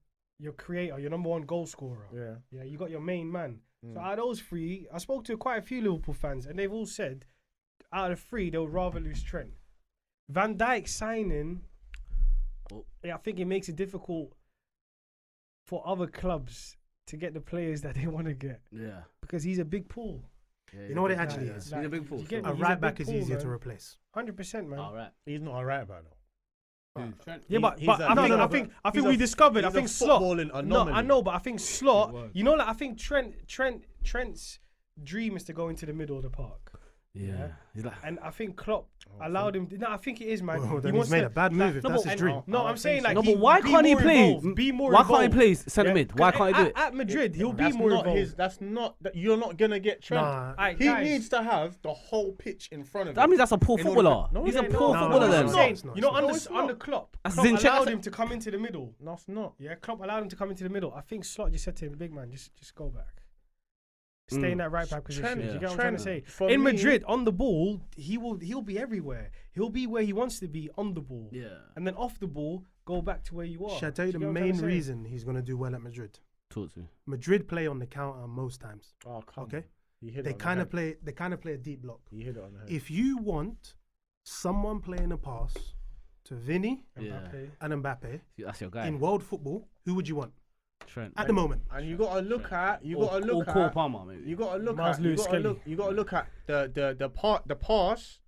creator, your number one goal scorer. Yeah. You got your main man. So out of those three, I spoke to quite a few Liverpool fans, and they've all said out of three, they would rather lose Trent. Van Dijk signing, I think it makes it difficult for other clubs to get the players that they want to get. Yeah. Because he's a big pool. Yeah, You know what it actually is? He's a big fool. you get A me? He's right big back is pool, easier man. to replace. 100%, man. All right. He's not a right back though. Trent. Yeah, but He's I a- think no, I no, think but we he's a- discovered. I he's a think Slot. footballing No, anomaly. I know, but I think Slot. Good word. You know, like I think Trent's dream is to go into the middle of the park. Yeah. He's like, And I think Klopp allowed him. No, I think it is, man. Well, He then he's wants made to- a bad move if no, that's but- his dream. No, I I'm saying think like. no, he- but why be can't he more play? involved, Be more Why involved. can't he play centre mid? Why can't he do it? At Madrid, he'll be That's more not involved. That's not. You're not gonna get Trent. Nah. Alright, He guys. needs to have the whole pitch in front of him. That means that's a poor In order footballer. for- No, He's a yeah, poor no, footballer no, then. it's I'm saying, it's not, you know, it's not. under No, it's not. under Klopp, That's Klopp Zinchenko. allowed him to come into the middle. No, it's not. Yeah, Klopp allowed him to come into the middle. I think Slot just said to him, "Big man, just go back, stay in that right back position." Trent, Do you get what I'm Trent, trying to say? for In me- Madrid, on the ball, he'll be everywhere. He'll be where he wants to be on the ball. Yeah. And then off the ball, go back to where you are. Shall I tell you Do the get what I'm trying main to say? reason he's going to do well at Madrid? Talk to me. Madrid play on the counter most times. Oh, come Okay, on. You hit they it on the kind head. of play. They kind of play a deep block. You hit it on the head. If you want someone playing a pass to Vinny Yeah. Mbappe. and Mbappe That's your guy. in world football, who would you want Trent. at the moment? And you gotta look at. You gotta or look Cole at. Palmer, maybe. You gotta look Miles at. You Lewis gotta Skelly. look. You gotta look at the pass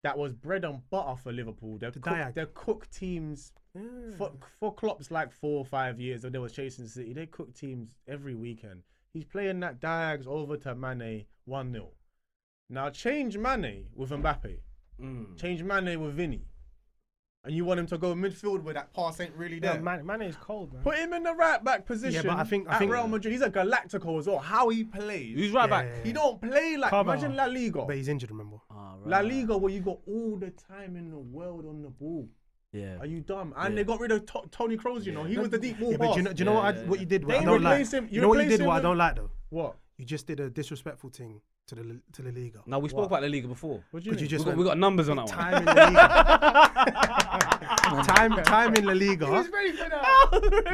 that was bread and butter for Liverpool. The diag. They cook teams for Klopp's like 4 or 5 years when they was chasing the City. They cook teams every weekend. He's playing that diags over to Mane 1-0. Now change Mane with Mbappe. Change Mane with Vinny. And you want him to go midfield where that pass ain't really there. Yeah, Mane is cold, man. Put him in the right back position. I think- at Real Madrid, he's a Galactico as well. How he plays. Who's right back? He don't play like. Cover. Imagine La Liga. But he's injured, remember? La Liga, where you got all the time in the world on the ball. Yeah. Are you dumb? And they got rid of Tony Kroos. You know, he was the deep ball Yeah, but boss. do you know what you did? What They I don't like. replace him- You know what you replace did? him What I with- don't like though. What? You just did a disrespectful thing to the Liga. No, we spoke about the Liga before. What do you Could you mean? just We got numbers on that one. time in La Liga? time in La Liga.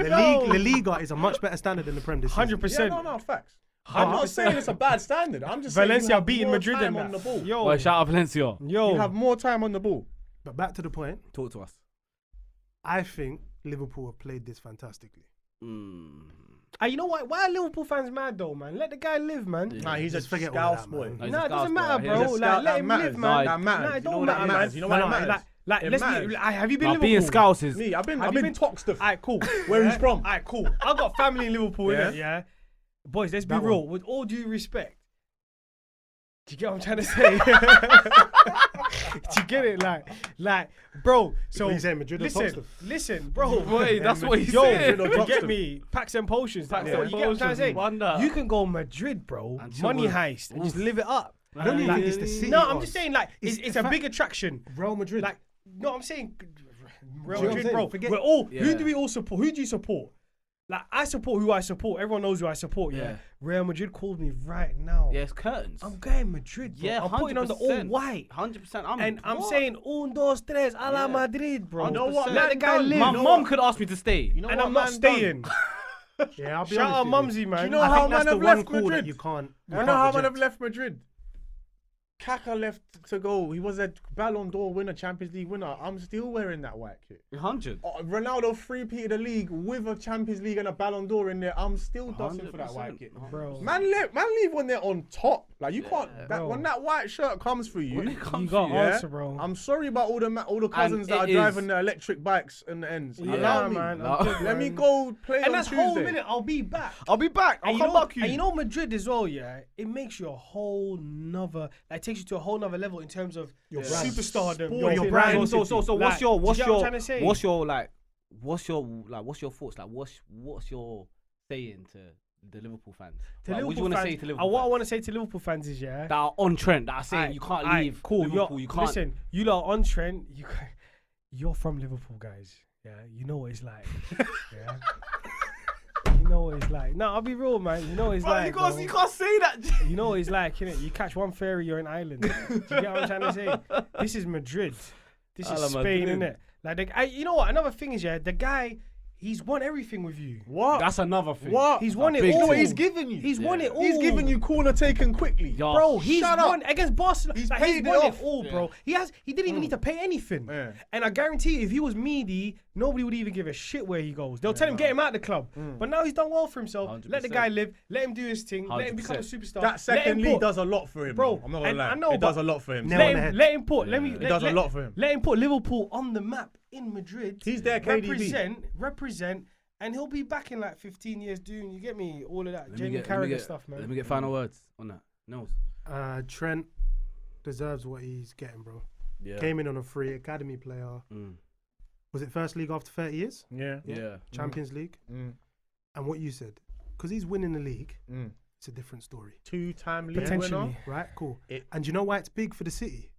La Liga is a much better standard than the Prem this season. 100%. Yeah, no, facts. I'm not saying it's a bad standard. I'm just saying Valencia you have beating more Madrid time and on the that. ball. Yo, Well, shout out Valencia. yo. You have more time on the ball. But back to the point. Talk to us. I think Liverpool have played this fantastically. You know what? Why are Liverpool fans mad though, man? Let the guy live, man. Nah, he's Just a forget all scouse that, boy. man. No, he's Nah, a it doesn't scouse matter, boy. bro. He's a Like, scout. let him live, man. That matters. Nah, it You know don't why that matter, matters? man. You know why that matters? Like, It let's matters. be. Have you been Nah, Liverpool? being scouts is. Me, I've been you been- talk stuff. Alright, cool. Where he's from. Alright, cool. I've got family in Liverpool, Yeah. innit? Yeah. Boys, let's be That real. one. With all due respect. Do you get what I'm trying to say? Do you get it? Like, bro. So What you saying, Madrid or listen, bro. Boy, that's what he Yo, said. you get me? Packs and potions. Packs You and get what I'm trying to say? potions, wonder. You can go Madrid, bro. And chill Money with- heist and just live it up. I don't even think it's the city. No, I'm Oz. just saying, like, it's It's a the big fact- attraction. Real Madrid. Like, no, I'm saying Real Do you know what I'm Madrid, saying? bro. Forget- We're all. Yeah. Who do we all support? Who do you support? Like, I support who I support. Everyone knows who I support. Yeah. Yeah. Real Madrid called me right now. Yeah, it's curtains. I'm going Madrid, bro. Yeah, I'm putting on the all 100%. white. 100%. And I'm what? saying, un, dos, tres, a la Yeah. Madrid, bro. You know what? Let the guy Man, live. My You know mum what? could ask me to stay. You know And what I'm not man done? staying. Yeah, I'll be Shout out honest with Mumsy, you. man. Do you know I how think that's man the have one left call that Madrid? you can't. I know how man reject. have left Madrid. Kaka left to go. He was a Ballon d'Or winner, Champions League winner. I'm still wearing that white kit. 100. Ronaldo three-peated the league with a Champions League and a Ballon d'Or in there. I'm still dusting for that white kit. Bro. Man leave when they're on top. Like you can't. bro. When that white shirt comes for you, When it comes You got to you, answer, bro. I'm sorry about all the cousins that it are is- driving the electric bikes in the ends. Yeah, Allow me. man. No. I'm good, Let me man. go play And on that's Tuesday. whole minute. I'll be back. I'll be back. I'll And come back you. And you know Madrid as well, yeah. It makes you a whole nother. Like takes you to a whole nother level in terms of your brand. superstardom, Sport, your brand. So Like, do you get what I'm trying to say? what's your thoughts? Like, what's your saying to the Liverpool fans? Like, what do you want to say to Liverpool What I fans want to say to Liverpool fans is, yeah. that are on Trent, that are saying Aight, you can't aight, leave Cool. Liverpool, you can't. Listen, you lot on Trent. You're from Liverpool, guys. Yeah, you know what it's like. Yeah. You know what it's like. No, I'll be real, man. You know what it's like. bro. you can't say that. You know what it's like, innit? You catch one ferry, you're in Ireland. Do you get what I'm trying to say? This is Madrid. This is Ala Spain, Madrid. innit? Like, you know what? Another thing is, yeah, the guy, he's won everything with you. What? That's another thing. What? He's won it big all. thing. What he's given you. He's won it all. He's given you corner taken quickly. Yeah. Bro, he's Shut won up. against Barcelona. He's Like, paid it won off. it all, bro. He didn't even need to pay anything. Yeah. And I guarantee you, if he was meaty, nobody would even give a shit where he goes. They'll tell him, get him out of the club. But now he's done well for himself. Let the 100%. guy live. Let him do his thing. Let him become a 100%. superstar. That Let him second league put- does a lot for him, Bro, bro. I'm not gonna and lie. I know, it does but- a lot for him. Nail on the Let head. him put. Let me. It does a lot for him. Let him put Liverpool on the map in Madrid. He's their KDB. Represent, and he'll be back in like 15 years doing. You get me? All of that Let me Jamie get- let me Carragher get- stuff, man. Let me get final words on that. No. Trent deserves what he's getting, bro. Yeah. Came in on a free academy player. Mm. Was it first league after 30 years? Yeah. Yeah. Champions League. Mm. And what you said, because he's winning the league, Mm. it's a different story. Two-time league Potentially. winner. Right? Cool. It- And you know why it's big for the City?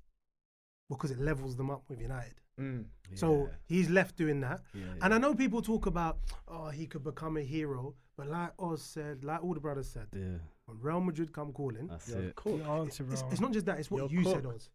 Because it levels them up with United. Mm. So he's left doing that. Yeah, And I know people talk about, oh, he could become a hero. But like Oz said, like all the brothers said, yeah. when Real Madrid come calling, That's You're it. cool. Your answer, bro. it's not just that, it's what You're you said, cooked. Oz.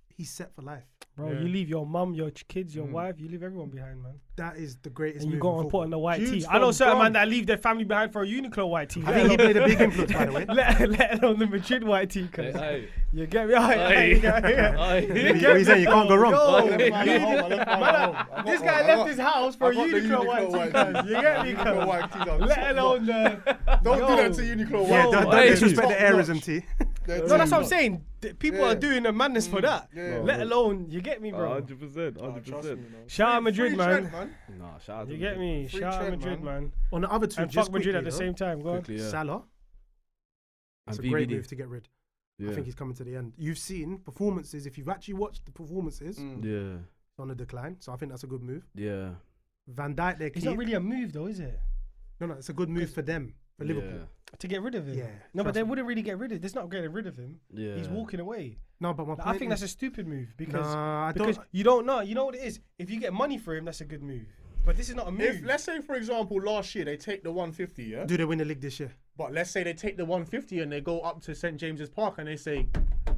He's set for life. Bro, Yeah. you leave your mum, your kids, your wife, you leave everyone behind, man. That is the greatest And you move go in and football. put on the white Jude's tee. I know from certain Brom. man that leave their family behind for a Uniqlo white tee. I think he played a big influence, by the way. let alone the Madrid white tee. Cause Hey, you get me? Aye, Hey. you get me? hey. What are you saying? You can't go wrong. Yo, Man, this guy left his house for a Uniqlo white tee. Cause you get me? Cause let alone the. Don't Yo. do that to Uniqlo. Yeah, Yo, don't hey. disrespect the aerism, T. No, that's what I'm saying. People Yeah. are doing a madness for that. Yeah. Let alone, you get me, bro. 100%. 100%. Shout out Madrid, man. Nah, shout out You to get Madrid. me? Free Shout out Trent, Madrid, man. man. On the other two, And just fuck Madrid at quickly, the though, same time. Go on. Quickly, yeah. Salah, it's And a great VVD. move to get rid. Yeah. I think he's coming to the end. You've seen performances. If you've actually watched the performances, Yeah. it's on a decline. So I think that's a good move. Yeah. Van Dijk, their It's key. not really a move, though, is it? No, it's a good move for them, for Liverpool. To get rid of him. Yeah, No, but trust they me. wouldn't really get rid of. There's not getting rid of him. Yeah. He's walking away. No, but my Like, point I think is, that's a stupid move because Nah, I because don't. you don't know. You know what it is? If you get money for him, that's a good move. But this is not a move. If let's say, for example, last year they take the 150, yeah. Do they win the league this year? But let's say they take the 150 and they go up to St James's Park and they say,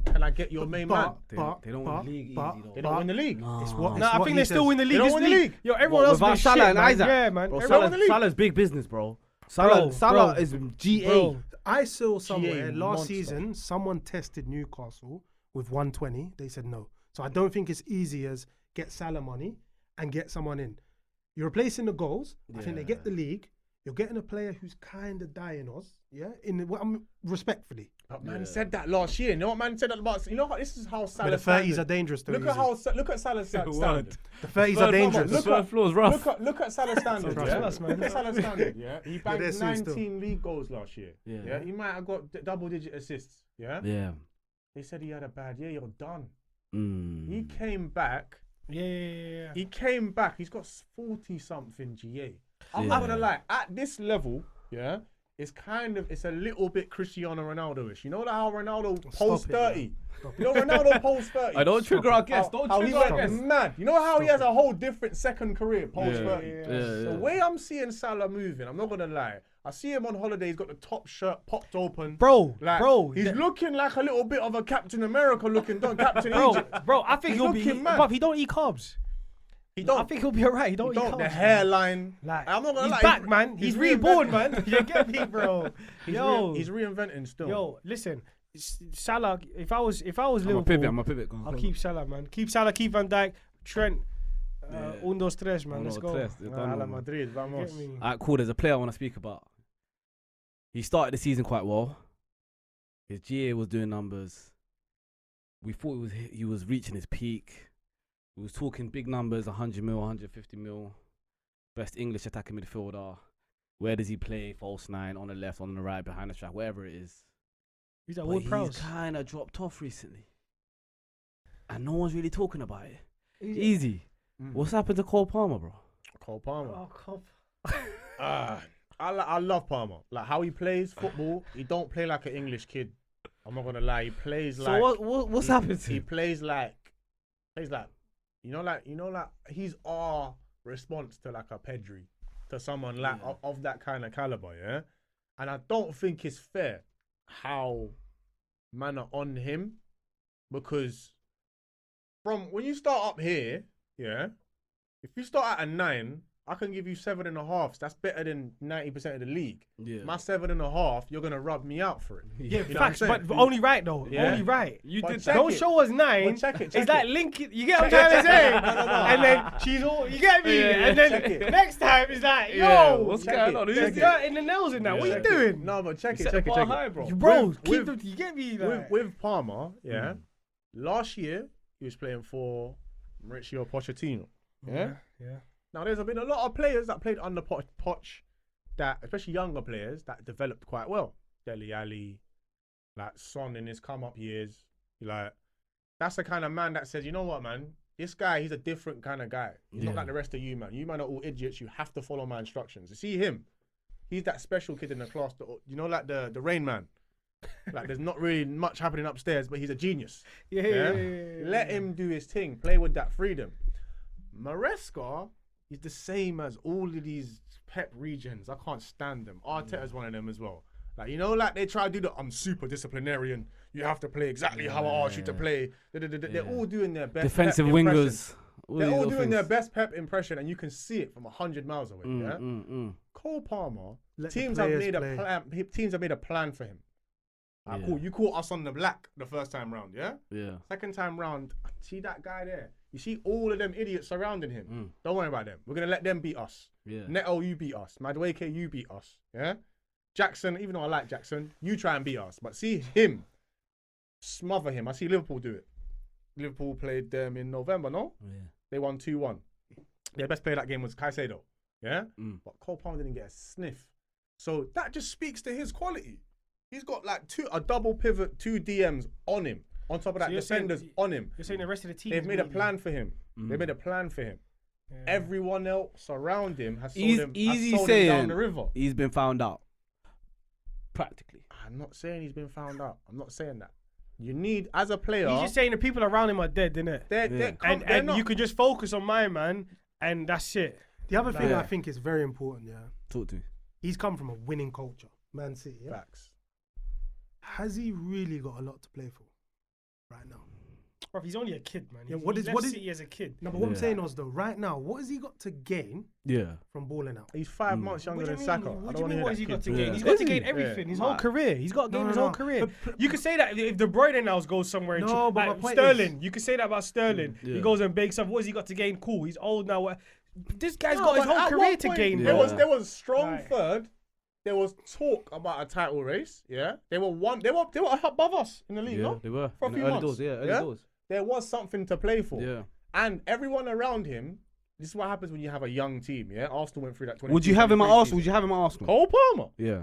"Can I get your main man?" They don't win the league easy, though. They don't win the league. It's what, Nah, I think they still win the league. don't This win the league. league. Yo, everyone else without been Salah shit, and man. Isaac. Yeah, man. Bro, Everyone win the league. Salah's big business, bro. Salah Bro. is GA. Bro, I saw somewhere GA last monster. season someone tested Newcastle with 120. They said no. So I don't think it's easy as get Salah money and get someone in. You're replacing the goals. I think they get the league. You're getting a player who's kind of dying us, yeah. Respectfully, But man said that last year. You know what man said that about? You know what? This is how Salah. but the 30s are dangerous. Though, Look at how. Look at Salah's standard. the 30s are dangerous. Third floor's rough. Look at Salah's standard. Trust Yeah? us, man. Look at Salah's standard. Yeah, he banked they're soon 19 league goals last year. Yeah. Yeah, he might have got double-digit assists. Yeah. Yeah. They said he had a bad year. You're done. Mm. He came back. Yeah. He came back. He's got 40-something GA. I'm Yeah. not gonna lie. At this level, yeah, it's a little bit Cristiano Ronaldo-ish. You know how Ronaldo post it, 30? You know Ronaldo post 30? I don't trigger our guests. Don't How he trigger our went guests. mad. You know how he has a whole different second career post 30? Yeah. The way I'm seeing Salah moving, I'm not gonna lie. I see him on holiday. He's got the top shirt popped open. Bro, He's looking like a little bit of a Captain America looking done. Captain bro, Egypt. bro, I think He's he'll be. looking mad. But he don't eat carbs. He don't. I think he'll be alright. He don't eat Don't. carbs. The man. hairline. Like, I'm not gonna he's lie. back, man. He's reborn, man. You get me, bro? He's reinventing still. Yo, listen, Salah. If I was I'm a Liverpool, pivot. I'm a pivot. Go on, I'll go on. keep Salah, man. Keep Salah. Keep Van Dijk, Trent. Un, dos, tres, man. Let's go. Ala Madrid, vamos. Get me. Alright, cool. There's a player I want to speak about. He started the season quite well. His GA was doing numbers. We thought he was reaching his peak. We was talking big numbers, 100 mil, 150 mil. Best English attacking midfielder. Where does he play? False nine, on the left, on the right, behind the track, wherever it is. He's at But Ward he's Prowse. kind of dropped off recently. And no one's really talking about it. Easy. What's happened to Cole Palmer, bro? Cole Palmer. Oh, come. I love Palmer. Like how he plays football. He don't play like an English kid. I'm not gonna lie. He plays So like. what's happened to He him? plays like. You know, like he's our response to like a Pedri, to someone like of that kind of caliber, yeah. And I don't think it's fair how man are on him, because from when you start up here, yeah, if you start at a 9, I can give you 7.5. That's better than 90% of the league. Yeah. My 7.5, you're gonna rub me out for it. Yeah, You know what I'm facts, saying? but only right though. Yeah. Only right. You But did check that. Don't it. show us 9. But check it. It's like link it. You get what I'm trying to say? And then she's all. You get me? Yeah, and check then it. next time it's like, Yeah, yo, what's check going it, on? check there's it. dirt in the nails in that. What you Check it. doing? No, but check it, Set check the it, bar check high, it. bro. Bro, With- keep them. You get me? Like, With Palmer, yeah. Last year he was playing for Mauricio Pochettino. Yeah. yeah. Now there's been a lot of players that played under Poch, that especially younger players that developed quite well. Dele Alli, like Son in his come up years. Like that's the kind of man that says, you know what, man, this guy, he's a different kind of guy. He's not like the rest of you, man. You man are all idiots. You have to follow my instructions. You see him? He's that special kid in the class that, you know, like the Rain Man. Like there's not really much happening upstairs, but he's a genius. Yeah. Let him do his thing. Play with that freedom. Maresca is the same as all of these Pep regions. I can't stand them. Arteta's one of them as well. Like, you know, like they try to do the I'm super disciplinarian. You have to play exactly how I ask you to play. They're all doing their best Defensive Pep impression. wingers. They're all these doing their things. best Pep impression, and you can see it from 100 miles away. Yeah. Cole Palmer. Let the Teams have players made a play. plan. Teams have made a plan for him. Yeah. Cool. You caught us on the black the first time round, yeah? Yeah. Second time round, see that guy there? You see all of them idiots surrounding him. Don't worry about them. We're going to let them beat us. Yeah. Neto, you beat us. Madueke, you beat us. Yeah? Jackson, even though I like Jackson, you try and beat us. But see him, smother him. I see Liverpool do it. Liverpool played them in November, no? Yeah. They won 2-1. Their best player that game was Caicedo. Yeah? But Cole Palmer didn't get a sniff. So that just speaks to his quality. He's got like a double pivot, 2 DMs on him. On top of that, So you're saying- defenders on him. You're saying the rest of the team. They've is made a weak, plan for him. They made a plan for him. yeah. Everyone else around him has sold Easy, him, easy has sold him down saying the river. he's been found out. Practically. I'm not saying he's been found out. I'm not saying that. You need, as a player, He's just saying the people around him are dead, innit? they're You could just focus on my man, and that's it. The other thing Yeah. I think is very important, yeah, Talk to me. he's come from a winning culture, Man City. Yeah? facts. Has he really got a lot to play for right now? Bro, he's only a kid, man. Yeah, He what is- left what is- City as a kid? No, but what I'm Yeah. saying was though, right now, what has he got to gain Yeah. from balling out? He's 5 months younger What do than you Saka. mean? I What don't do you want to mean? hear What has that he got kid to talk. gain? Yeah. He's got Is to gain he? everything. Yeah. His whole career. He's got to gain his whole career. But- You could say that if De Bruyne now goes somewhere. And No, but my point Sterling. is- You could say that about Sterling. Yeah. He goes and bakes up. What has he got to gain? Cool. He's old now. This guy's No, got his but whole at career one to point, gain. There bro. was strong Right. third. There was talk about a title race. Yeah, they were above us in the league. Yeah, No? they were. For a In the few early months. doors, yeah, early Yeah? doors. There was something to play for. Yeah. And everyone around him. This is what happens when you have a young team. Yeah, Arsenal went through that. Would you have him at 22-23 Arsenal? Would you have him at Arsenal? Cole Palmer. Yeah.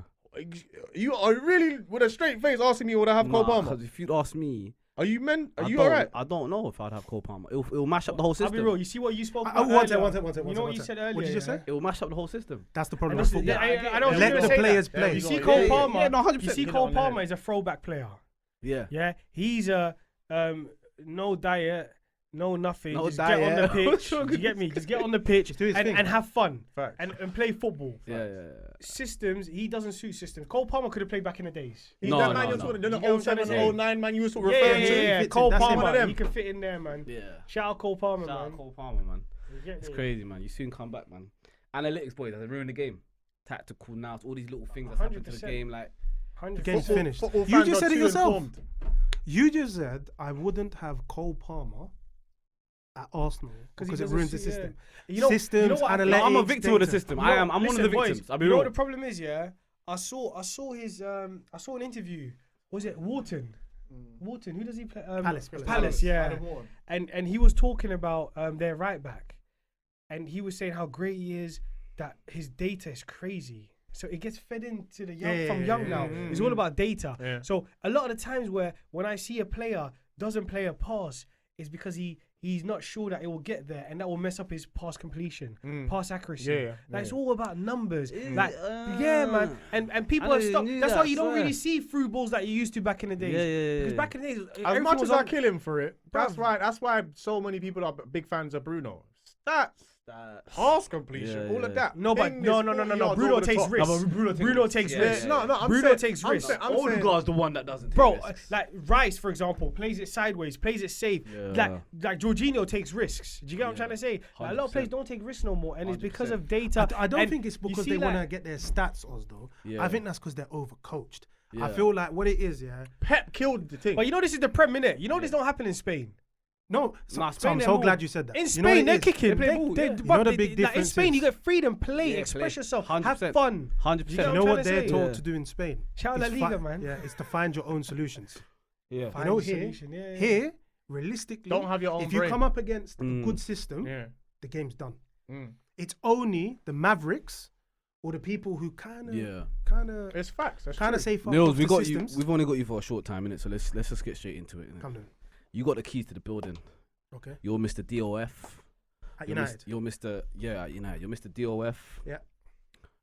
You are really with a straight face asking me would I have Cole Palmer? Because if you'd ask me, Are you I you don't- alright? I don't know if I'd have Cole Palmer. It'll mash up the whole I'll system. be real. You see what you spoke about one earlier? second. You know what you said earlier? What did you just say? It will mash up the whole system. That's the problem And with this is- football. I know what Let you're the gonna say players that. play. You see Yeah, Cole yeah, Palmer. yeah, no, 100%. You see Hit it Cole on the head. Palmer is a throwback player. Yeah. Yeah, he's a no diet, no nothing. No Just get on the diet. pitch. Do you get me? Just get on the pitch do his thing. and have fun Facts. and play football. Yeah. Systems, he doesn't suit systems. Cole Palmer could have played back in the days. He's No, that no, man you're no. talking You the get what I'm trying to 07, say? 09 man you was Yeah, referring yeah, to. yeah. fits Cole in. That's him. Palmer, One of them. he can fit in there, man. Yeah. Shout out Cole Palmer, Shout out man. Cole Palmer, man. You get It's me? crazy, man. You soon come back, man. Analytics, boys, they ruined the game. Tactical now, all these little things that's happened to the 100%. game, like. 100%. Game's finished. Football You fans just are said it too yourself. informed. You just said I wouldn't have Cole Palmer at Arsenal because it doesn't ruins the suit- yeah. system. Systems, what I feel? analytics. I'm a victim of the data. system. You know- I'm one of listen, the boys, victims. I'll be you know real. what the problem is, yeah? I saw his I saw an interview. Was it Wharton? Wharton, who does he play? Palace. Yeah. Adam Wharton. And he was talking about their right back, and he was saying how great he is. That his data is crazy. So it gets fed into the young from young now. It's all about data. Yeah. So a lot of the times when I see a player doesn't play a pass, it's because he's not sure that it will get there, and that will mess up his pass completion, pass accuracy. Yeah, Like it's yeah. all about numbers. Like yeah, man. And people I have didn't stopped. knew That's that, why I you don't swear. really see through balls that you used to back in the days. Yeah. Because back in the days, As everything much was as I on- kill him for it, that's Bruv. why so many people are big fans of Bruno. Stats, pass completion, Yeah, all of yeah. that. No, but Ping no. is 40 Bruno yards over the takes top. risks. Bruno takes Bruno risks. takes Yeah, risks. yeah, No, I'm Bruno saying- takes I'm risks. saying- I'm saying- Odegaard's the one that doesn't take Bro, risks. like Rice, for example, plays it sideways, plays it safe. Yeah. Like Jorginho takes risks. Do you get what I'm Yeah. trying to say? Like, a lot of 100%. players don't take risks no more, and it's because 100%. of data. I don't And think it's you because see, they like, want to get their stats, Oz, though. Yeah. I think that's because they're overcoached. I Yeah. feel like what it is, yeah. Pep killed the thing. But you know this is the Prem, innit? You know this don't happen in Spain. No, so, Nah, so Spain, I'm they're so more- glad you said that. In You know what Spain, it they're is? kicking. They play ball, yeah. You know the big like, in difference Spain, you is- get freedom, play, Yeah, express play. yourself, 100%. have fun. 100%. You You know know what I'm what trying they're to say? taught Yeah. to do in Spain? Shout out La It's Liga, man. Yeah, it's to find your own solutions. Yeah. Find You know, a here, solution, yeah. here, realistically, Don't have your own if you brain. come up against a good system, Yeah. the game's done. Mm. It's only the Mavericks or the people who kind Yeah. of It's facts. That's kind true. of say fuck Nils, off we the got systems. you. We've only got you for a short time, innit? So let's just get straight into it. Innit? Come on. You got the keys to the building. Okay. You're Mr. DOF. At You're United. You're Mr. Yeah, at United. You're Mr. DOF. Yeah.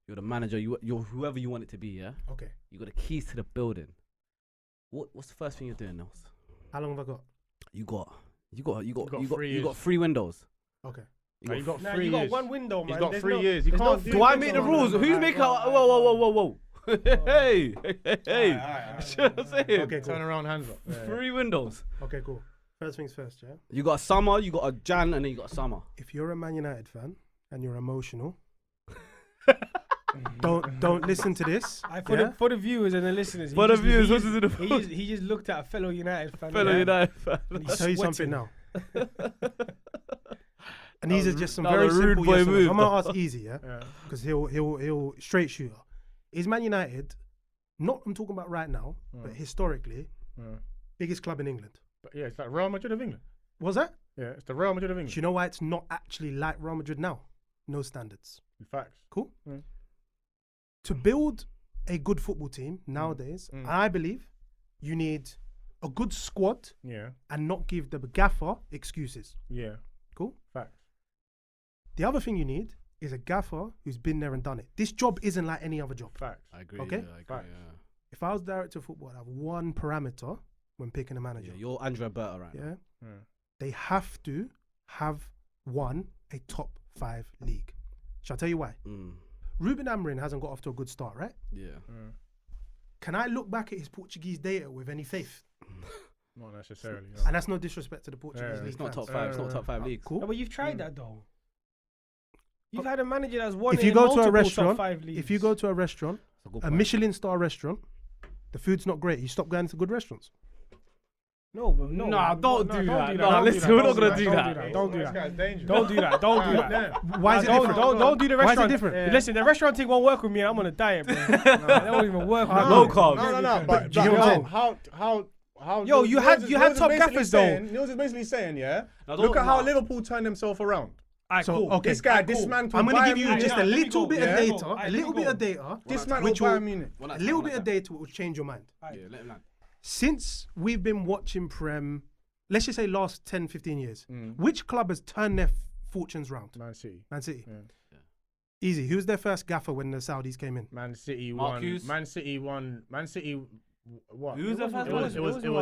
You're the manager. You're whoever you want it to be. Yeah. Okay. You got the keys to the building. What's the first thing you're doing, Nils? How long have I got? You got 3 3 windows. Okay. Nah, you got Nah, 3 you years. got one window, man. He's got There's 3 no- years. You there's no can't free do Do I things make the on rules? that. Who's making? Whoa. Hey. Okay, cool. Turn around, hands up. Yeah. 3 windows. Okay, cool. First things first, yeah. You got a summer, you got a Jan, and then you got a summer. If you're a Man United fan and you're emotional, don't listen to this. yeah? For the viewers and the listeners. For the viewers, what is it? He just looked at a fellow United fan. Fellow yeah, United fan. and I'll he's tell you sweating. something now. And these are just some that very was a rude simple boy yes or no's. move, I'm gonna ask easy, yeah, Yeah. because he'll straight shooter. Is Man United not? I'm talking about right now, but historically, Yeah. biggest club in England. But yeah, it's like Real Madrid of England. Was that? Yeah, it's the Real Madrid of Do England. you know why it's not actually like Real Madrid now? No standards. Facts. Cool. Mm. To build a good football team nowadays, I believe you need a good squad Yeah. and not give the gaffer excuses. Yeah. Cool. Facts. The other thing you need is a gaffer who's been there and done it. This job isn't like any other job. Facts. I agree. Okay. Yeah, I agree. Facts. Yeah. If I was director of football, I'd have one parameter when picking a manager. Yeah, you're Andrea Berta right now. Yeah. Yeah. They have to have won a top 5 league. Shall I tell you why? Ruben Amorim hasn't got off to a good start, right? Yeah. Can I look back at his Portuguese data with any faith? Not necessarily. No. And that's no disrespect to the Portuguese Yeah. league. It's not fans. top 5. It's not top 5 leagues. Cool. No, but you've tried that though. You've had a manager that's won. If you in go to a multiple restaurant, top 5 leagues. if you go to a restaurant, It's a good a point. Michelin star restaurant, the food's not great. You stop going to good restaurants. No, bro, no. Nah, don't do that. Nah, Don't do listen, that. we're not Don't gonna do do that. that. Don't do This that. guy's dangerous. Don't do that. Don't do that. Why is it different? Don't do the Why is restaurant. it different? Listen, the restaurant thing won't work with me. I'm on a diet, bro. That won't even work. with me. No carbs. No. But do you know what I'm how? Yo, you had top gaffers though. Niels is basically saying, yeah. No, Look at how no. Liverpool turned themselves around. Alright, So, cool. okay. This guy Alright, cool. dismantled. I'm going to give you Bayern just a Munich. little bit of Yeah. data, Alright, a little let me bit of go. data, Dismantled which will, Bayern Munich. a little bit of data will change your mind. Yeah, let him land. Since we've been watching Prem, let's just say last 10, 15 years, which club has turned their fortunes round? Man City. Man City. Yeah. Easy. Who's their first gaffer when the Saudis came in? Man City Mark won. Hughes. Man City won. Man City. What? Who's the first one?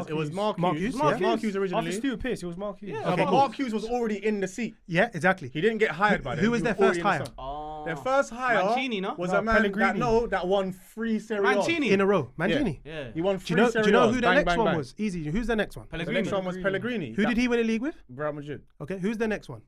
It was Mark Mark Hughes. Hughes, Mark yeah. Hughes originally. After Stuart Pearce, it was Mark Hughes. Yeah. No, Okay, but cool. Mark Hughes was already in the seat. Yeah, exactly. He didn't get hired by them. Who was He their already first in the hire? sun. Oh. Their first hire Mancini, no? was No, a man Pellegrini. that won 3 Serie A. Mancini. In a row. Mancini. Yeah. He won Do 3 you know, Serie do you know A's. who the Bang, next bang, one bang. was? Easy. Who's the next one? The Pellegrini. next one was Pellegrini. Who did he win a league with? Real Madrid. Okay, who's the next one?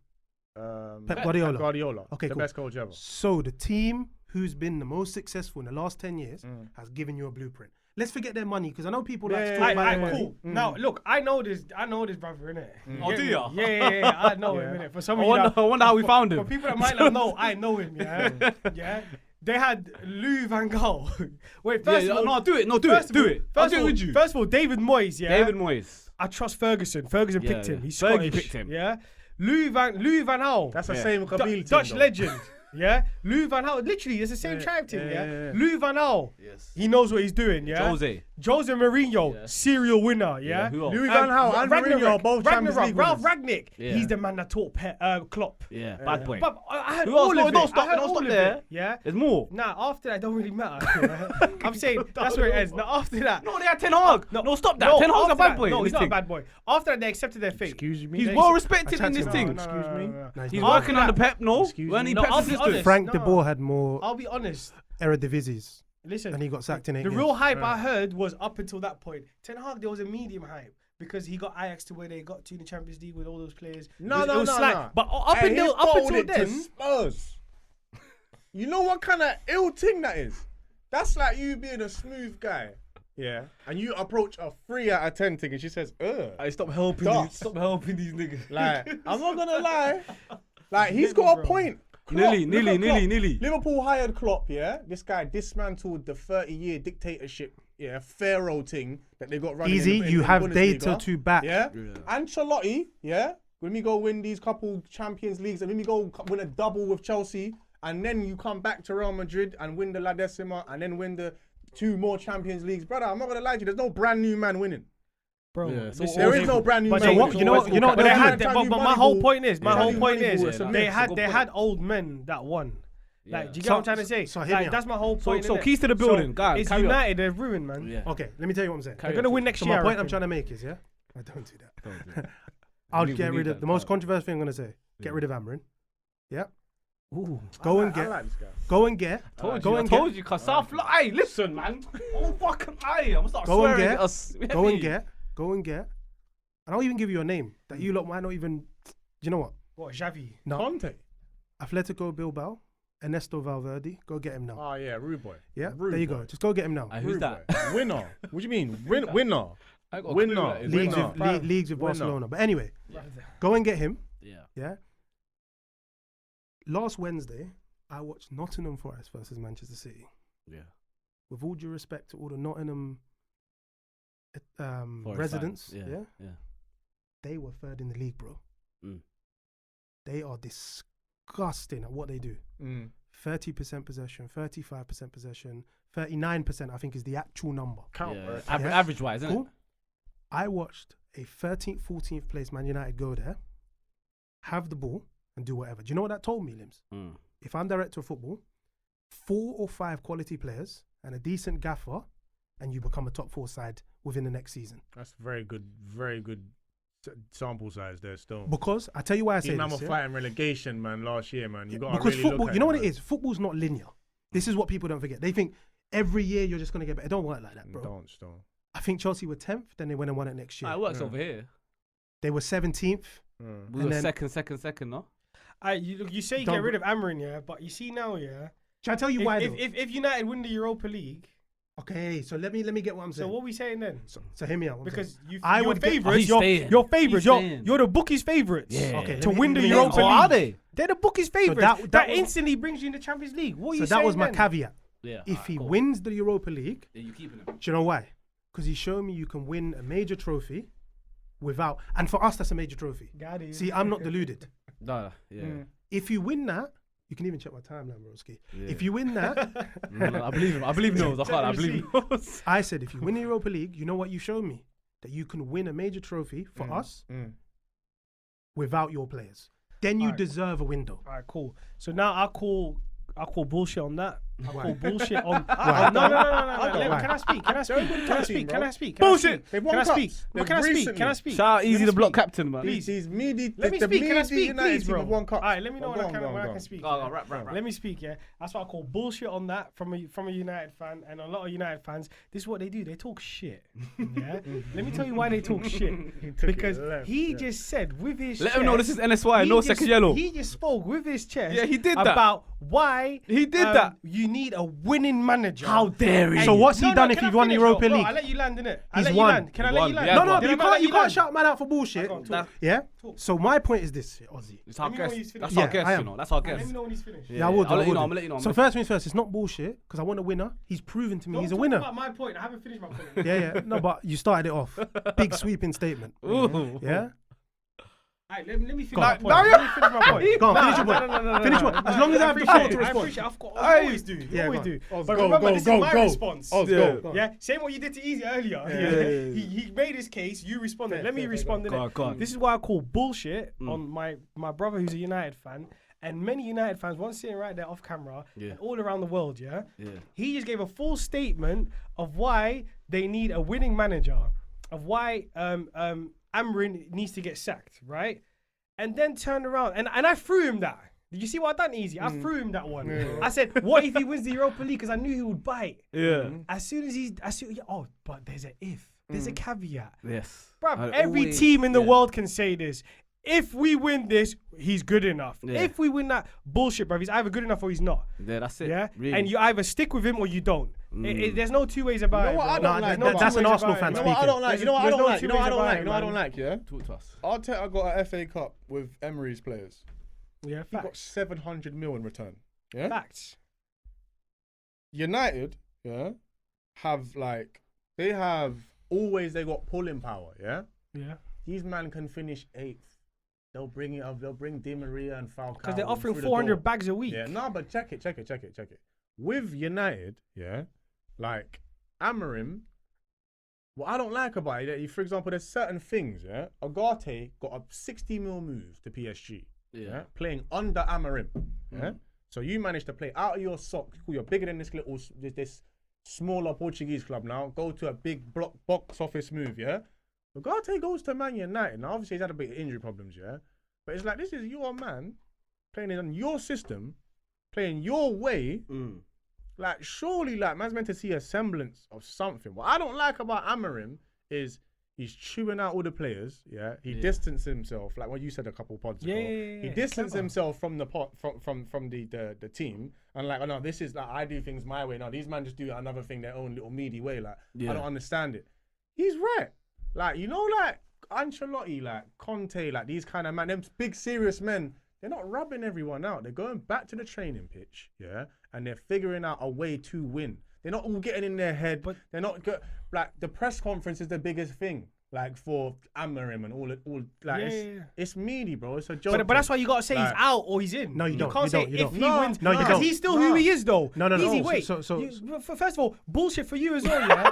Pep Guardiola. Guardiola. Okay, the cool. best coach ever. So the team who's been the most successful in the last 10 years has given you a blueprint. Let's forget their money because I know people like to talk about their money. Cool. Now, look, I know this brother, innit? Oh, do ya? Yeah, I know him, innit? For some of I you wonder, that- I wonder how we found for him. people that might not know, I know him, yeah? Yeah? They had Lou Van Gaal. Wait, first of all... no, do it. No, do first it. of Do all- it. I'll First do of it all, with you. First of all, David Moyes, yeah? David Moyes. I trust Ferguson. Ferguson Yeah, picked him. yeah. He's Fergie Scottish. picked him. Yeah? Lou Van Gaal. That's the Yeah. same Kabyle team. Dutch though. legend. Yeah? Lou Van Gaal. Literally, it's the same tribe team, yeah? yeah. Lou Van Gaal. Yes. He knows what he's doing, yeah? Jose Mourinho, Yeah. serial winner, yeah? who else? Louis Van Gaal and Mourinho are both Champions League Ralph winners. Ragnick, Yeah. he's the man that taught Klopp. Yeah, bad boy. But I had Who else? all No, of don't it. stop- I had don't all stop of there. it, yeah? There's more. Nah, after that, it don't really matter. yeah? I'm saying, that's where it ends. Now, after that... No, they had Ten Hag. No, stop that. Ten Hag's a after bad that- boy. No, in he's this not a thing. bad boy. After that, they accepted their fate. Excuse me. He's They- well respected I in this chat to thing. him. Excuse me. No, he's He's not. working under Pep, no? Excuse Weren't he me. No, Pep's I'll be assistant? honest. Frank No. de Boer had more I'll be honest. Eredivisie Listen, and he got sacked in 8 the games. real hype I heard was up until that point. Ten Hag, there was a medium hype because he got Ajax to where they got to in the Champions League with all those players. No. It was slight. But up Hey, he until bottled it to then, Spurs. You know what kind of ill thing that is? That's like you being a smooth guy. Yeah. And you approach a 3 out of 10 thing and she says, ugh. Hey, stop helping Dot. these. Stop helping these niggas. Like, I'm not gonna lie. Like, he's got a point. Klopp, look at Klopp. Nearly. Liverpool hired Klopp, yeah? This guy dismantled the 30-year dictatorship, yeah, Pharaoh thing that they got running. Easy, in the you have Bundesliga. data to back. Yeah? Ancelotti, yeah? When we go win these couple Champions Leagues and when we go win a double with Chelsea and then you come back to Real Madrid and win the La Decima and then win the 2 more Champions Leagues. Brother, I'm not going to lie to you, there's no brand new man winning. bro, Yeah, so listen, There is no brand new But man they- winning. you know what But they had, Moneyball. but my whole point is, Moneyball they good had point. old men that won. Like, do you get So- what I'm trying to say? so hear me Like, out. that's my whole point. So innit? keys to the building, guys. It's carry on. United, they're ruined, man. Yeah. Okay, let me tell you what I'm saying. They're gonna win next So year. my I point I'm reckon. trying to make is, yeah, I don't do that. Don't do it. I'll We get need rid of that the most power. controversial thing I'm gonna say. Get rid of Amarin. Yeah. Ooh. Go and I get. like this guy. Go and get. Told Go you, I and told get. you, cause South. Hey, listen, man. Oh fucking, I'm gonna start Go and swearing get. at us. Go and get. Go and get. And I'll even give you a name that you lot might not even. You know what? What, Xavi? No. Conte. Atletico Bilbao. Ernesto Valverde. Go get him now. Oh, yeah, rude boy. Yeah. Rude There you boy. go. Just go get him now. Who's Rude that? boy. Winner. What do you mean? Winner. I got a Winner. clue that is Leagues winner. with leagues with Winner. Barcelona. But anyway, go and get him. Yeah. Yeah. Last Wednesday, I watched Nottingham Forest versus Manchester City. Yeah. With all due respect to all the Nottingham Forest residents, fans. yeah, Yeah. they were third in the league, bro. Mm. They are disgusting at what they do. 30% possession, 35% possession, 39% I think is the actual number. Yeah. Count. Yeah. Average wise, isn't Cool. it? I watched a 13th, 14th place Man United go there, have the ball, and do whatever. Do you know what that told me, Limbs? Mm. If I'm director of football, 4 or 5 quality players and a decent gaffer, and you become a top 4 side within the next season. That's very good sample size there still. Because I tell you why I say These man were this. Yeah? fighting relegation, man, last year, man. You got to Because really football, look at you know what man. it is? Football's not linear. This is what people don't forget. They think every year you're just going to get better. It don't work like that, bro. Don't still. I think Chelsea were 10th, then they went and won it next year. It works over here. They were 17th. We And were then- second, no? You say you Don't- get rid of Amarin, yeah, but you see now, yeah. Shall I tell you why though? If United win the Europa League, Okay, so let me get what I'm saying. So what are we saying then? So hear me out. Because your would get- favourites, Oh, he's your staying. favourites, He's staying. you're the bookies' favourites. Yeah. Okay, To let me- win the let me- Europa Oh, League. are they? They're the bookies' favourites. that That was- instantly brings you in the Champions League. What are you So that saying was my then? caveat. Yeah. If alright, he cool. wins the Europa League, Yeah, you keeping him. do you know why? Because he showed me you can win a major trophy without, and for us that's a major trophy. Got it. See, I'm not deluded. Nah, yeah. If you win that, you can even check my timeline, Broski. Yeah. If you win that, No, I believe him. I believe Nils. I can't. I believe Nils. I said if you win the Europa League, you know what you showed me? That you can win a major trophy for us without your players. Then you Alright. deserve a window. All right, cool. So now I call bullshit on that. I Why? call bullshit on. Why? No. Why? Can I speak? Can I speak? Can I speak? Can I speak? Bullshit. They've Can won I speak? cups. But can I They've speak? Can I recently. speak? Shout out Easy Can I the block speak? captain, man. These meaty. Let me the speak. Can I meaty speak, United please, team bro? have won cups. All right, let me know Go when I on, can, go on, when I go can on. speak. Go on, rap. Let me speak, yeah. That's why I call bullshit on that from a United fan and a lot of United fans. This is what they do. They talk shit. Yeah. Let me tell you why they talk shit. Because he just said with his Let him know this is NSY. he No just- second yellow. He just spoke with his chest. Yeah, he did that. about why He did that. You need a winning manager. How dare he? So what's he done if can he I won the finish, Europa bro? League? I let you land in it. I He's let won. you land. Can I He let won. you land? Yeah, No, go no, on. Did you I let can't land? shout man out for bullshit. Go on, talk. That- Yeah. Talk. So my point is this, Ozzy. It's our Let me know when guest. he's finished. That's Yeah, our guest, I you am. know. That's our Let guest. me know when he's finished. Yeah, I will. I'll let you know. do. I'm gonna let you know. So first things first, it's not bullshit because I want a winner. He's proven to me Don't he's a talk winner. about my point. I haven't finished my point. Yeah. No, but you started it off. Big sweeping statement. Ooh. Yeah. Alright, let me finish Go my on. point. Let me finish my point. Go on, finish your point. Finish your point. As long as I have the floor to I respond. appreciate. Of course, I always do. You Yeah, always go do. Oz, But go, remember, go, this go, is my go. response. Oz, Yeah. go. Yeah, same what you did to Easy earlier. Yeah. He made his case. You responded. Fair, Let me fair, respond. Go on, innit? go on. This is why I call bullshit on my brother who's a United fan. And many United fans, once sitting right there off camera, Yeah. and all around the world, yeah? Yeah. He just gave a full statement of why they need a winning manager, of why Amrin needs to get sacked, right? And then turned around, and I threw him that. Did you see what I done, Easy? I threw him that one. I said, what if he wins the Europa League? Because I knew he would bite. Yeah. As soon as oh, but there's an if. There's a caveat. Yes. Bruv, I every always- team in the yeah. world can say this. If we win this, he's good enough. Yeah. If we win that, bullshit, bruv. He's either good enough or he's not. Yeah, that's it. Yeah? Really. And you either stick with him or you don't. There's no two ways about You know it. what I bro. don't like? There's no That's two an ways Arsenal about fan it. You know what I don't like? You know what I There's don't no like? two You know what I ways don't about like? it, You know what I man. don't like? Yeah. Talk to us. Arteta got an FA Cup with Emery's players. Yeah, He got facts. 700 mil in return. Yeah. Facts. United, yeah, they got pulling power. Yeah. Yeah. These man can finish 8th. They'll bring it up. They'll bring Di Maria and Falcao. Because they're offering through the 400 door. bags a week. Yeah, no, but check it. With United, yeah, like Amorim, what I don't like about it, for example, there's certain things, yeah. Agate got a 60 mil move to PSG, yeah, playing under Amorim, yeah. So you managed to play out of your socks. Cool, you're bigger than this smaller Portuguese club now. Go to a big box office move, yeah. Agate goes to Man United. Now, obviously, he's had a bit of injury problems, yeah. But it's like, this is your man playing in your system, playing your way. Like, surely, like, man's meant to see a semblance of something. What I don't like about Amorim is he's chewing out all the players, yeah. He distanced himself, like what you said a couple pods ago. He distanced himself from the from the team, and like, oh no, this is like, I do things my way. No, these men just do another thing their own little meaty way. Like, I don't understand it. He's right. Like, you know, like Ancelotti, like Conte, like these kind of men, them big serious men, they're not rubbing everyone out. They're going back to the training pitch, yeah, and they're figuring out a way to win. They're not all getting in their head, but they're not like the press conference is the biggest thing. Like for Amorim and all like it's meaty, bro. It's a joke. But that's why you gotta say Like, he's out or he's in. No, you don't. can't You say don't. You if don't. he No, wins. no, you because don't. he's still who he is, though. No. Easy, So- wait. so- First of all, bullshit for you as well, yeah.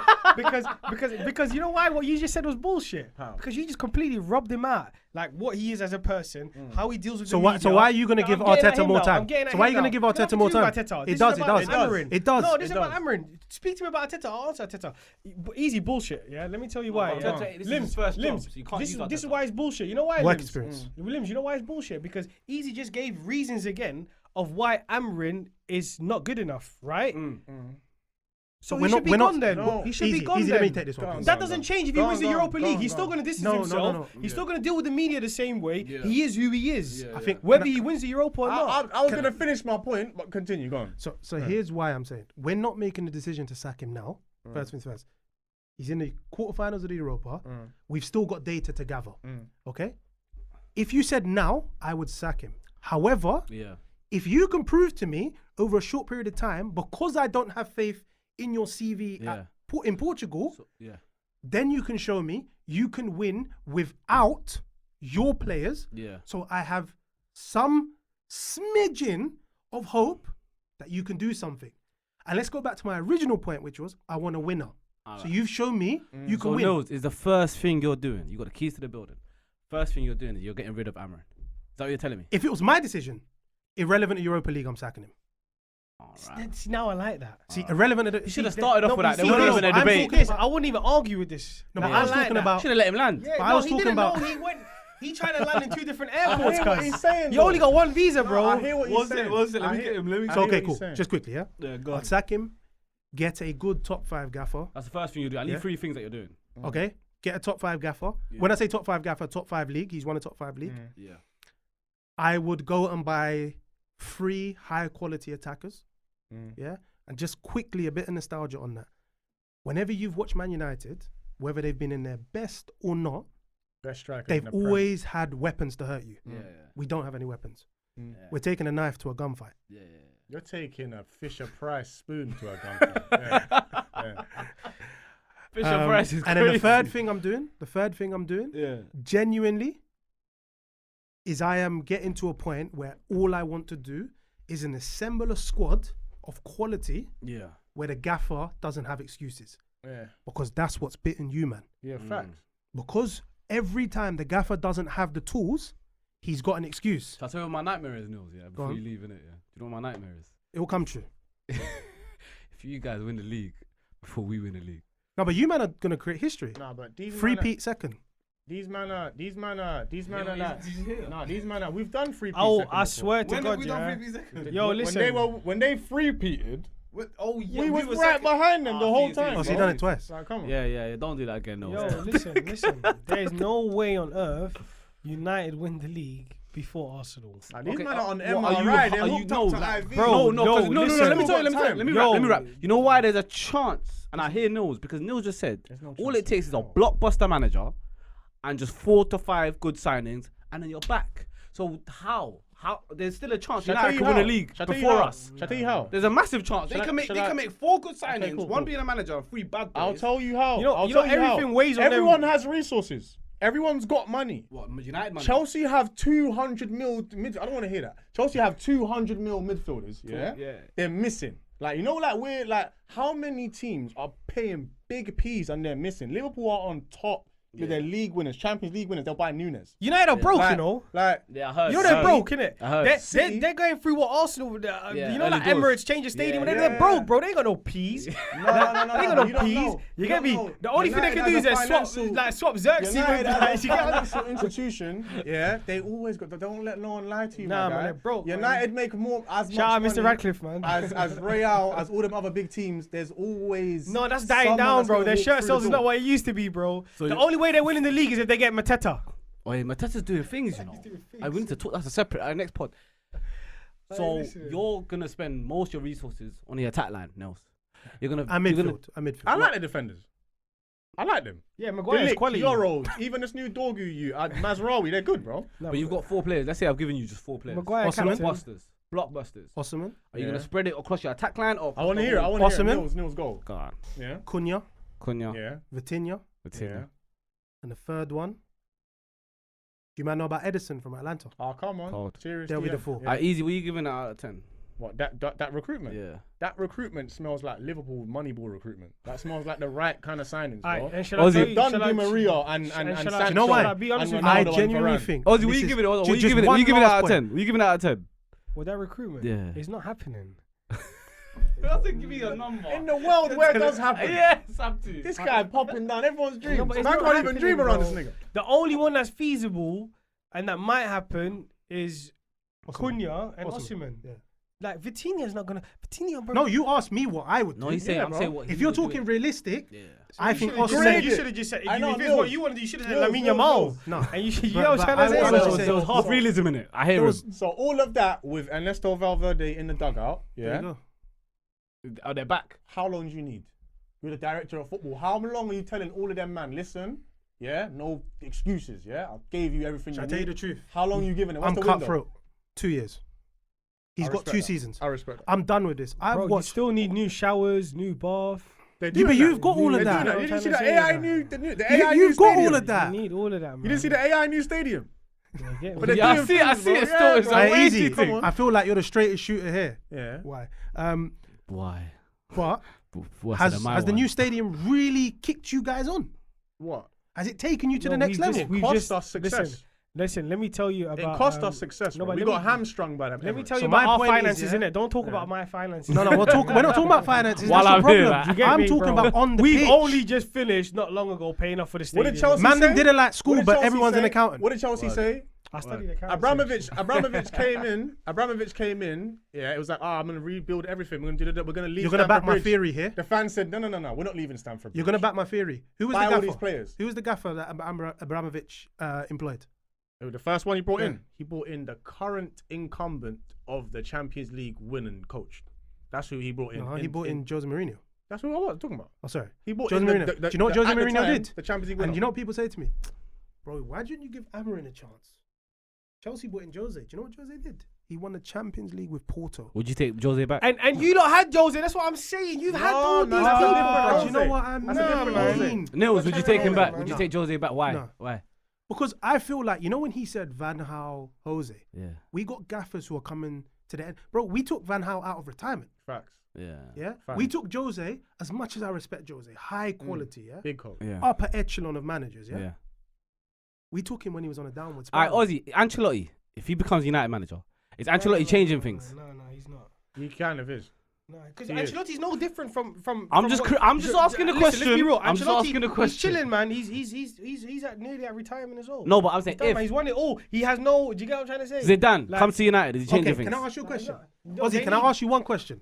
because you know why? What you just said was bullshit. How? Because you just completely rubbed him out. Like what he is as a person, how he deals with So the why? media. So why are you gonna No, give I'm getting at Arteta him more now. time? I'm getting at So why are him you gonna now. give Nothing Arteta to more do with time? Arteta. It This does. is It about does. Amorim. It does. No, this is It about does. Amorim. Speak to me about Arteta. I'll answer Arteta. Easy bullshit. Yeah, let me tell you why. Arteta, yeah? this is his first job, Limbs. so you can't This use is Arteta. why it's bullshit. You know why? Work Limbs? experience. Limbs, you know why it's bullshit? Because Easy just gave reasons again of why Amorim is not good enough, right? So But he should be gone then. no. He should be Easy. gone Easy. then. Let me take this Go one. on. That doesn't change if he Go wins on, the go Europa on, League. go He's on, still go going on. to distance No, no, himself. no. He's still going to deal with the media the same way. Yeah. He is who he is. I think Whether he wins the Europa or not. I was gonna finish my point, but continue. Go on. So here's why I'm saying we're not making the decision to sack him now. First things first. He's in the quarterfinals of the Europa. We've still got data to gather. Okay? If you said now, I would sack him. However, if you can prove to me over a short period of time, because I don't have faith in your CV in Portugal, then you can show me you can win without your players. So I have some smidgen of hope that you can do something. And let's go back to my original point, which was I want a winner. So you've shown me you can win. Nose is the first thing you're doing. You got the keys to the building. First thing you're doing is you're getting rid of Amarin. Is that what you're telling me? If it was my decision, irrelevant to Europa League, I'm sacking him. Right. See, now I like that. See, irrelevant to the... You should have started off with that. There See, wasn't even a I'm debate. talking- I wouldn't even argue with this. No, Like, but I was like talking that. about... Should have let him land. Yeah, But I no, was he talking didn't about- know. He tried to land in 2 different I airports, hear what cuz. he's saying, You though. only got 1 visa, bro. I hear what he's saying. Let me get him. I So, hear okay, what cool. he's saying. Just quickly, yeah? Yeah, go I'd on. sack him, get a good top 5 gaffer, That's the first thing you do. I need 3 things that you're doing. okay? Get a top 5 gaffer. When I say top 5 gaffer, top 5 league, he's won a top 5 league. Yeah. I would go and buy 3 high quality attackers, yeah? And just quickly, a bit of nostalgia on that. Whenever you've watched Man United, whether they've been in their best or not, Best striker. they've in the Prem. always had weapons to hurt you. Yeah. We don't have any weapons. Mm. We're taking a knife to a gunfight. Yeah. You're taking a Fisher Price spoon to a gunfight. yeah. Fisher Price is And then the crazy. third thing I'm doing, Yeah. genuinely, is I am getting to a point where all I want to do is assemble a squad of quality Yeah. where the gaffer doesn't have excuses. Yeah. Because that's what's bitten you, man. Yeah, facts. Because every time the gaffer doesn't have the tools, he's got an excuse. Shall I tell you what my nightmare is, Nils? Yeah, before on. you leave, innit? Yeah. Do you know what my nightmare is? It will come true. If you guys win the league before we win the league. No, but you man are gonna create history. Nah, but these Three-peat second. These man are like, nah, these man are, we've done 3 peats. Oh, I swear to God, yeah. Yo, listen. When they 3-peated, Oh, we was right behind them the whole time. Oh, so you bro. done it twice. Like, come on. Yeah. Don't do that again, no. Yo, listen. There's no way on earth United win the league before Arsenal. Like, these Okay, man are on what, MRI. They're are you- hooked no, up to like, IV. bro, No, listen. let me tell you. Let me rap. You know why there's a chance? And I hear Nils because Nils just said no all chance. it takes is a blockbuster manager and just 4 to 5 good signings, and then you're back. So how there's still a chance Shall I tell United you can win how? the league Shall I tell you before how? us. Shall I tell you how? There's a massive chance. They Shall I- can make shall I- 4 good signings, cool, one cool. being a manager and 3 bad boys. I'll tell you how. You know- I'll you know tell how. everything weighs on them. Everyone has resources. Everyone's got money. What, United man? Chelsea have 200 mil mid. I don't want to hear that. Chelsea have 200 mil midfielders. Yeah, Yeah. They're missing. Like, you know, like we're like, how many teams are paying big P's and they're missing? Liverpool are on top with their league winners, Champions League winners. They'll buy Nunes. United are broke, Like, you know. Like, Yeah, I heard. You know they're broke, innit? I heard. They're going through what Arsenal, Yeah, you know, early like doors. Emirates change the stadium. Yeah, they're yeah. broke, bro. They ain't got no P's. no. They ain't got You no don't P's. know. You You get don't me? know. The only thing they United can do is as a swap Xerxes with United guys. as You a get me? financial institution, yeah, they always got. Don't let no one lie to you, Nah, my man, guy. they're broke, man. United make more as much Shout out Mr. money Radcliffe, man. as Real, as all them other big teams. There's always No, that's dying someone down, that's bro. gonna Their walk shirt through sales the is not door. what it used to be, bro. So The you- only way they win in the league is if they get Mateta. Oh, yeah, Mateta's doing things, you know. I we need to talk. That's a separate next pod. So listen. you're gonna spend most of your resources on the attack line, Nels. You're gonna. I'm you're gonna- midfield. I'm midfield. I like the defenders. I like them. Yeah, Maguire's Delict, quality. Euro, even this new Dorgu, Mazraoui, they're good, bro. No, But you've got 4 players. Let's say I've given you just 4 players. Maguire Osimhen? captain. Blockbusters. Osman, Are you Yeah. gonna spread it across your attack line or? I want to hear it. I want to hear Osimhen? it. Nils goal. Go on. Yeah. Cunha, Cunha. Yeah. Vitinha, Yeah. and the third one. Do you man know about Edison from Atlanta? Oh, come on. Cold. Seriously. They'll be yeah. the 4. Yeah. Easy. What are you giving it out of 10? What, that recruitment? Yeah. That recruitment smells like Liverpool Moneyball recruitment. That smells like the right kind of signings, bro. Alright, and shall Ozzy. I tell They've done shall I- Di Maria and shall I- Sancho. shall I- You know why? shall I be honest and with you? I Ronaldo and genuinely Varane. think. Ozzy, this what you is giving it? What ju- you just giving it? What one you giving it last out of point. 10? What you giving it out of 10? Well, that recruitment Yeah. is not happening. Doesn't give me a number. In the world where it does happen. Yes, have to. This guy popping down everyone's dreams. No, but it's Man not can't even happening, dream around bro. this nigga. The only one that's feasible and that might happen is Cunha and Osimhen. Yeah. Like Vitinha's not gonna. Vitinha, bro. No, you asked me what I would do. No, he's saying. Yeah, I'm bro. saying what. If he you're would do talking it. realistic, Yeah. I think You Osimhen. should have just said. If I know, it's what Nils. you want to do, you should have said Nils, Lamine Nils, Yamal. Nils. No. And you should. You But- know what but I'm I trying to was say? gonna bro? say- There was half realism in it. I hear There was- him. So all of that with Ernesto Valverde in the dugout, There yeah. you go. Oh, they're back. How long do you need? You're the director of football. How long are you telling all of them, man? Listen, yeah, no excuses. Yeah, I gave you everything. Shall I tell you the truth? How long you giving it? What's I'm the window? cutthroat. 2 years. He's got 2 seasons. I respect that. I'm done with this. I've Bro, you watched. still need new showers, new bath. They're Yeah, but doing you've that. got all of They're that. doing You know Did what you see I'm the trying to AI say, new? The AI new You've got stadium? all of that. You need all of that, man. You didn't see the AI new stadium? Yeah, But they're Yeah, I doing see it. I things, see bro. it. Yeah, Still, it's bro. a Hey, way easy. too thing. I feel like you're the straightest shooter here. Yeah. Why? Why? But Worse has than my the one. new stadium really kicked you guys on? What? Has it taken you to the No, next we level? just- we Cost just- us success. Listen, let me tell you It about. cost us success, no, bro. but We let got me- hamstrung by them. Let me tell So you my about our point is, finances, yeah? innit? Don't talk about my finances. No, we're not talking about finances. While That's I'm the here, problem. like- You get I'm me, talking bro? about on the We've pitch. only just finished not long ago paying off for the What stadium. did Chelsea Man, them say? didn't like What school, did but Chelsea everyone's an say? accountant. What did Chelsea say? I studied accounting. Abramovich came in. Yeah, it was like, I'm gonna rebuild everything. We're gonna do that. We're gonna leave. You're gonna Stamford back my Bridge. theory here. The fans said, no. We're not leaving Stamford Bridge. You're gonna back my theory. Who was Buy the all gaffer? these players. Who was the gaffer that Abramovich employed? The first one he brought Yeah. in. He brought in the current incumbent of the Champions League winning coach. That's who he brought in. No, he brought in Jose Mourinho. That's who I was talking about. Oh, sorry. He brought Jose in Mourinho. Do you know what Jose at the Mourinho time, did? The Champions League winner. And you know what people say to me? Bro, why didn't you give Amorim a chance? Chelsea brought in Jose. Do you know what Jose did? He won the Champions League with Porto. Would you take Jose back? And you lot had Jose. That's what I'm saying. You've had all no, these that's a people. different bro. Jose. Do you know what I mean? That's a different Jose. Nils, would you take him back? man. Would you No. take Jose back? Why? No. Why? Because I feel like, you know when he said Van Gaal, Jose, Yeah. we got gaffers who are coming to the end. Bro, we took Van Gaal out of retirement. Facts. Yeah. Yeah? Fine. We took Jose, as much as I respect Jose, high quality, yeah? Big coach. Yeah. Upper echelon of managers, yeah? Yeah. We took him when he was on a downward All right, spiral. Ozzy, Ancelotti, if he becomes United manager, is Ancelotti changing things? No, he's not. He kind of is. No, because He is. Ancelotti's no different from. I'm just asking a Listen, question. Let's be real. I'm just Ancelotti, asking a He's question. chilling, man. He's nearly at retirement as well. No, but I'm saying He's done, man. if He's won it all. He has no. Do you get what I'm trying to say? Zidane Like- comes to United, is he changing Okay, things? can I ask you a question? No, Ozzy, they can I need- ask you one question?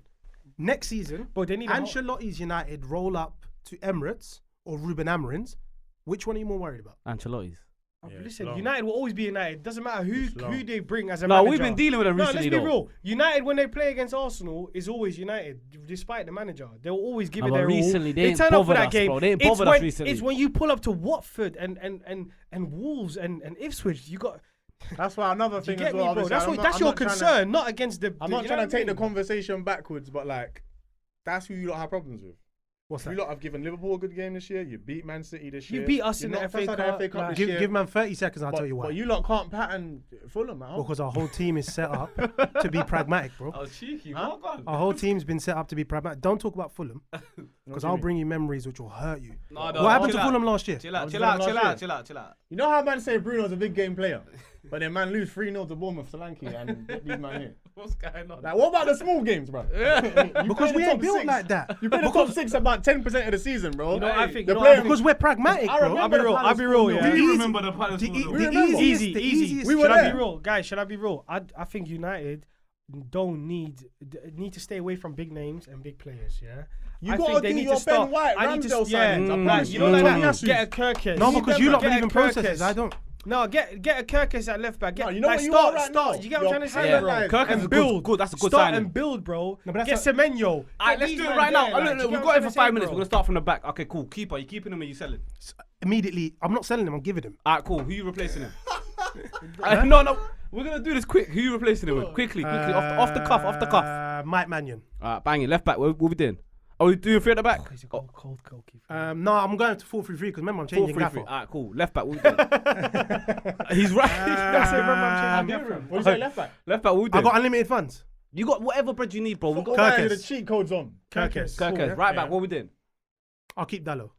Next season, But they need a whole- Ancelotti's United roll up to Emirates or Ruben Amorim's. Which one are you more worried about? Ancelotti's. Oh, Yeah, but it's listen, long. United will always be United. Doesn't matter It's long. who they bring as a No, manager. we've been dealing with them No, recently, let's be though. real. United, when they play against Arsenal, is always United, despite the manager. They'll always give No, it but their recently all. they ain't turn up for bothered that us, game. bro. They ain't It's bothered us when- recently. It's when you pull up to Watford and Wolves and Ipswich. You got. That's why another Do you thing get as me, well. bro? obviously, That's I'm what. not- That's I'm your not trying to- concern, not against the. I'm you not know trying what to I take the mean? conversation backwards, but like, that's who you lot have problems with. What's You that? lot have given Liverpool a good game this year. You beat Man City this year. You beat us You're in the not FA first out of Cup, FA Cup like- this Give, year. give man 30 seconds, I'll but, tell you But why. you lot can't pattern Fulham at home. Because our whole team is set up to be pragmatic, bro. was cheeky. Huh? Our whole team's been set up to be pragmatic. Don't talk about Fulham, because I'll bring you memories which will hurt you. No, What happened to chill out. Fulham last year? Chill out, Was chill it out, last chill year? out, chill out, chill out. You know how man say Bruno's a big game player, but then man lose 3-0 to Bournemouth, Solanke, and get these man here. What's going on? Like, what about the small games, bro? Because we ain't built like that. You play the top 6 about 10% of the season, bro. You know, I think- the you know, player- I think- Because we're pragmatic, I bro. remember I'll be the real. Palace I'll be real. 4-0. Yeah. The You easy- remember the Palace the, Fulham? e- We the remember. easiest, Easy, the easy. easiest. We were Shall I there. be real, guys? Shall I be real? I think United don't need to stay away from big names and big players. Yeah, You I gotta think they do need your to start. Ben White, I need to Ramsdale yeah, signings, I like, promise you you. know, like Tomiyasu. that. Get a Kirkes. No, because you lot Get believe a in processes. Kirkes. I don't. No, get a Kirkes at left back. Get, No, you know like, what you start, are right start. now? You get what I'm trying to say, You're bro? paralyzed. Kirkes And is build. good. That's a good Start signing. and build, bro. No, but Get that's Semenyo. Alright, let's do it right now. Look, we've got it for 5 minutes. We're gonna start from the back. Okay, cool. Keeper, you keeping him or you selling? Immediately, I'm not selling him. I'm giving him. Alright, cool. Who you replacing him? No. We're gonna do this quick. Who you replacing him with? Quickly. Off the cuff. Mike Mannion. Alright, bang it. Left back. What we doing? Are we doing 3 at the back? He's a cold goalkeeper. No, I'm going to 4-3-3 because remember I'm changing 4-3-3. gaffer. Alright, cool. Left back. What we doing? He's right. That's it, remember I'm changing Different. What do you say, left back? Left back. What we I doing? got unlimited funds. You got whatever bread you need, bro. We Football got guy Kirkes. with the cheat codes on. Kirkes. Kirkes. Cool, yeah? Right back. Yeah. What we doing? I'll keep Dallo.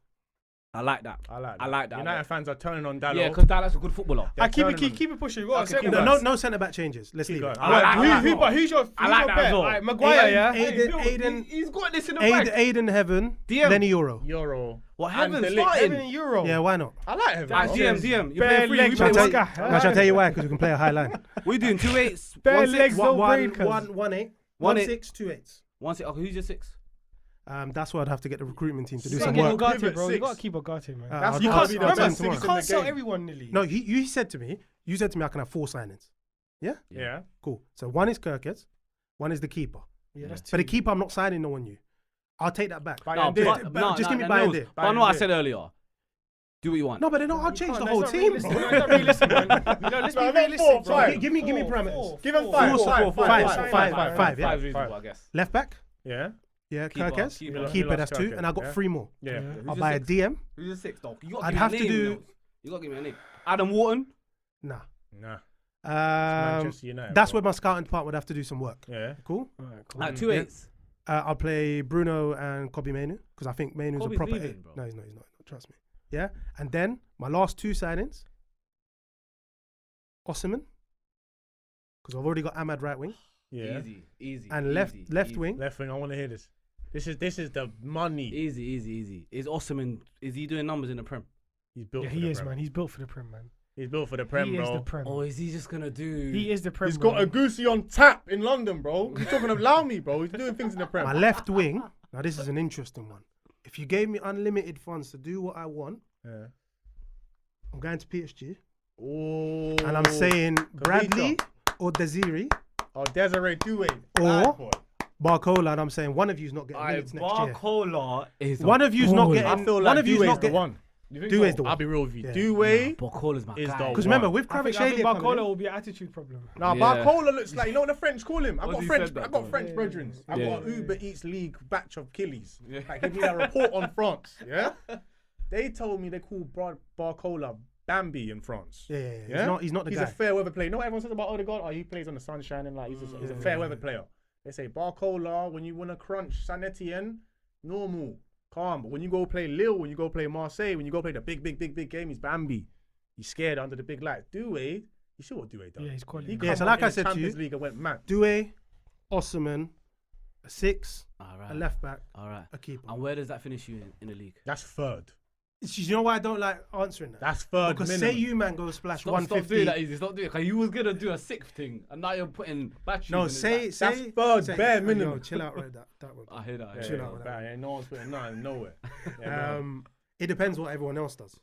I like that. I like that. I like that. United fans are turning on Dallo. Yeah, because Dallas a good footballer. Yeah, Keep turning on- it pushing. Go on, Okay, second keep back. it. No centre back changes. Let's leave going. it. I like that. But who's your I like that bet? as well. Alright, Maguire, yeah. Aiden, He's got this in the bag. Aiden Heaven, DM. Lenny Euro. Euro. What, And Heaven De Ligt. starting? Even in Euro. Yeah, why not? I like him. Ah, bro. DM. You Bare play free. legs, We Shall I play tell one. you- I shall tell you why, because we can play a high line. We doing 2-8s. Bare 1-6. legs, no One, breakers. 1-8. 1-8. 1-6, 2-8s. 1-6. Okay, who's your 6? That's why I'd have to get the recruitment team to do You some gotta get work. Ugarte, Pivot bro. You six. gotta keep Ugarte, man. That's I'll You gotta can't, be the remember, top you six in the can't sell game. everyone nearly. No, you said to me I can have 4 signings. Yeah? Yeah. Cool. So one is Kirkes, one is the keeper. Yeah, that's But the two. keeper, I'm not signing no one new. I'll take that back. Bayern No, did. but, Just give me Bayern Nils, there. but I know what I Bayern said earlier. Do what you want. No, but then I'll change the whole That's not team, realistic. bro. No, it's not realistic, man. Let's be No, realistic, four, bro. five. Give me parameters. Give him five. Five, yeah. Five reasonable, I guess. Left back, Yeah. yeah, Keeper, Kirkes. keeper. Keeper, that's two, Kirkes, and I got yeah. 3 more. Yeah. I'll buy a DM. Who's the sixth, dog? You got I'd to have give to me a name, do- Nils. You got to give me a name. Adam Wharton. Nah. Nah. Um, United, that's bro. where my scouting department would have to do some work. Yeah. Cool. Alright, cool. Like 2/8. I'll play Bruno and Kobe Mainu because I think Mainu's a Kobe's proper leaving, 8. bro. No, he's not. Trust me. Yeah. And then my last 2 signings, Osimhen, because I've already got Ahmad right wing, Yeah. Easy. and left wing. Left wing. I want to hear this. This is the money. Easy. Is Osimhen, is he doing numbers in the Prem? He's built. Yeah, for he the is, Prem. man. He's built for the Prem, man. He's built for the Prem, He is bro. the Prem. Or is he just going to do... He is the Prem. He's got bro. a goosey on tap in London, bro. He's talking about me, bro. He's doing things in the Prem. My left wing. Now this is an interesting one. If you gave me unlimited funds to do what I want, Yeah. I'm going to PSG, Oh. and I'm saying Bradley or Desiree Oh, Desiree Doué. Or- Bad boy. Barcola, and I'm saying one of you's not getting minutes next year. Barcola is One of you's not baller. getting. I feel one like of you's Doué's not the getting. one. Doué's the one. I'll be real with you. Yeah. Doué Barcola's my is guy. the Because remember, with I think Kvaratskhelia coming Barcola in, will be an attitude problem. Nah, Yeah. Barcola looks like, you know what the French call him? I What got he French, said that, I got bro. French Yeah, brethren. I yeah. got an Uber Eats League batch of killies. Like, give me that report on France. Yeah, they told me they call Barcola Bambi in France. yeah. He's not the He's guy. a fair weather player. You know what everyone says about Odegaard? Oh, he plays on the sunshine and like he's a fair weather player. They say Barcola, when you want to crunch Saint Etienne, normal, calm. But when you go play Lille, when you go play Marseille, when you go play the big game, he's Bambi. He's scared under the big light. Doué, you see what Doué done? Yeah, he's quality. He Yeah, come so on like in I the said to you- Champions League and went mad. Doué, Osimhen, a 6, All a right. left back, All right. a keeper. And where does that finish you in the league? That's third. You know why I don't like answering that? That's third Because minimum. say you man go splash Stop 150. doing that easy. Stop doing it. Because you was going to do a sixth thing. And now you're putting batteries No, in his say back. That's third, bare yo, minimum. chill out, right? That one. I hear that. Yeah, Chill yeah, out with yeah, that. yeah, no one's putting nothing nowhere. Yeah, no. It depends what everyone else does.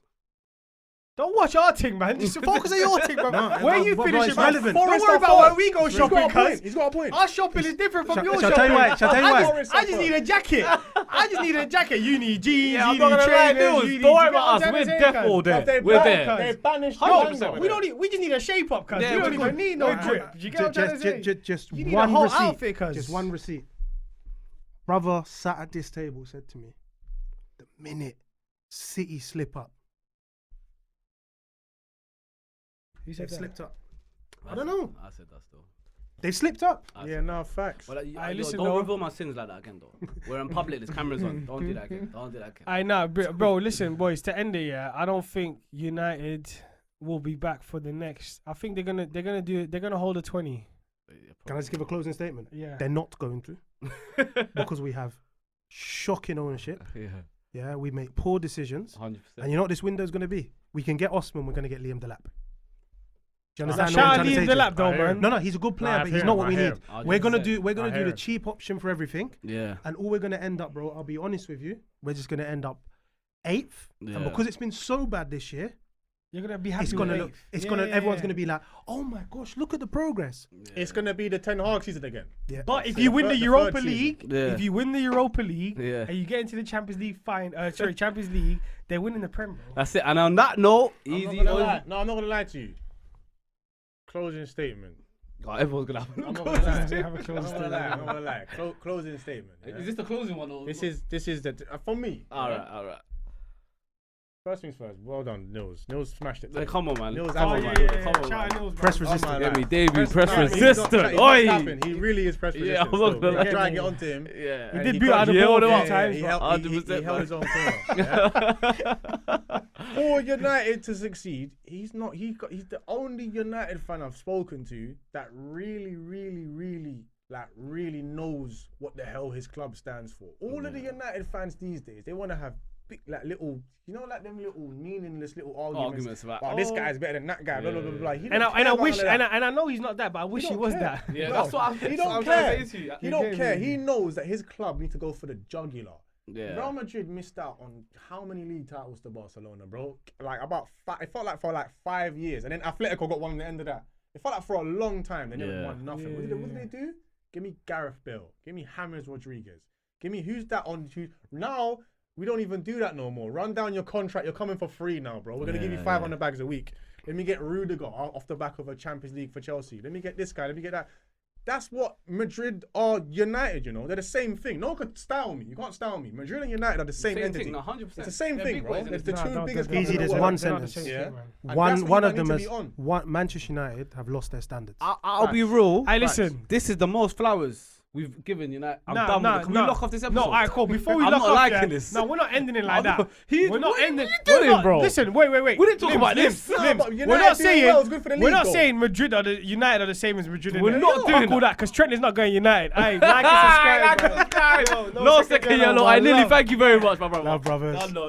Don't watch our thing, man. Just focus on your thing, bro. No, Where but- you but finish it's it, man. relevant. Don't Forest worry or about Forest? where we go He's got a shopping, point. cuz. He's got a point. Our shopping is different from your Shall I tell you shopping. why? Shall I tell you why? Forest I or just Forest? need a jacket. I just need a jacket. You need jeans, Yeah, you I'm not need gonna lie, trainers, Nils. you need... Don't worry you know what about us. I'm We're trying to say, deaf all cuz? day. They We're ban- there. They banished No, Uganda. we don't need, we just need a shape up, cuz. Yeah, We don't we're even good. need no We're drip. good. Do you get what I'm trying to say? Just You need a one whole receipt. outfit, cuz. Just one receipt. Brother sat at this table said to me, the minute City slip up, Who they've said that? slipped up. I don't know. I said that still. They've slipped up. Yeah, no, facts. Well, Aye, listen, don't though. reveal my sins like that again, though. We're in public. There's cameras on. Don't do that again. Don't do that again. I know, bro. Listen, boys. To end it, yeah, I don't think United will be back for the next. I think they're gonna hold a 20. Can I just give a closing statement? Yeah. They're not going to because we have shocking ownership. Yeah, Yeah, we make poor decisions. 100%. And you know what this window is going to be? We can get Osman, we're going to get Liam Delap. Do you Shout understand what I'm out trying to say Liam to you? Delap, though, I hear man. him. No, he's a good player, I but hear he's not him, what I we hear need. him. We're gonna 100%. do I hear the him. cheap option for everything, Yeah. and all we're gonna end up, bro. I'll be honest with you, we're just gonna end up 8th, Yeah. and because it's been so bad this year, You're gonna be happy. it's gonna with look, eighth. it's Yeah, gonna, yeah, everyone's yeah. gonna be like, oh my gosh, look at the progress. It's gonna be the Ten Hag season again. Yeah, But if So you the win third- the the Europa third season. League, Yeah. if you win the Europa League, Yeah. and you get into the Champions League Champions League, they're winning the Prem, bro. That's it. And on that note, I'm easy. not gonna lie. No, I'm not gonna lie to you. Closing statement. Oh, everyone's gonna have. I'm not gonna lie. Have a I'm closing not gonna lie. statement. I'm not gonna lie. Closing statement. yeah. Is this the closing one? Or This is the for me. All yeah. right, all right. First things first. Well done, Nils. Nils smashed it. Like, come on, man. Nils Come Oh, on, yeah, man. yeah, Come on, Shout man. out Nils, bro. Press Oh, my resistant. life. Get me, Davey, press Nah, he's not- resistant. he's not Oi. capping. He really is press Yeah, resistant. I'm not still. gonna When lie. you try and get onto him. Yeah. He and did he boot got- out the Yeah, ball what a about- few times, he bro. held 100%, his own corner. For United to succeed, he's the only United fan I've spoken to that really knows what the hell his club stands for. All of the United fans these days, they want to have big, like little, you know, like them little meaningless little arguments about, "Oh, this guy's better than that guy. Blah blah blah blah. He And don't I care wish, about all of that. and I know he's not that, but I wish he don't was care. that. Yeah, No, that's what I'm. He that's don't what I'm trying care. to say to you. He don't Yeah, care. yeah. He knows that his club need to go for the jugular. Yeah. Real Madrid missed out on how many league titles to Barcelona, bro? Like it felt like for like 5 years, and then Atletico got one at the end of that. It felt like for a long time they never Yeah. won nothing. What did they do? Give me Gareth Bale. Give me James Rodriguez. Give me who's that on. Now we don't even do that no more. Run down your contract. You're coming for free now, bro. We're gonna give you 500 bags a week. Let me get Rudiger off the back of a Champions League for Chelsea. Let me get this guy. Let me get that. That's what Madrid are United, you know. They're the same thing. No one could style me. You can't style me. Madrid and United are the same entity. Thing, no, 100%. It's the same thing, bro. It's the two biggest Easy, there's one sentence. One of them is Manchester United have lost their standards. I'll be real. Hey, listen. This is the most flowers we've given United. I'm done with it. Can we lock off this episode? No, alright, cool. Before we I'm lock not off, liking this. No, we're not ending it like that. We're not ending. What are you doing, bro? Listen, wait. We didn't talk about this. We're not saying Madrid are the United are the same as Madrid. We're not doing all that because Trent is not going United. Hey, like and subscribe. No second yellow. I nearly thank you very much, my brother. Love, brothers. No.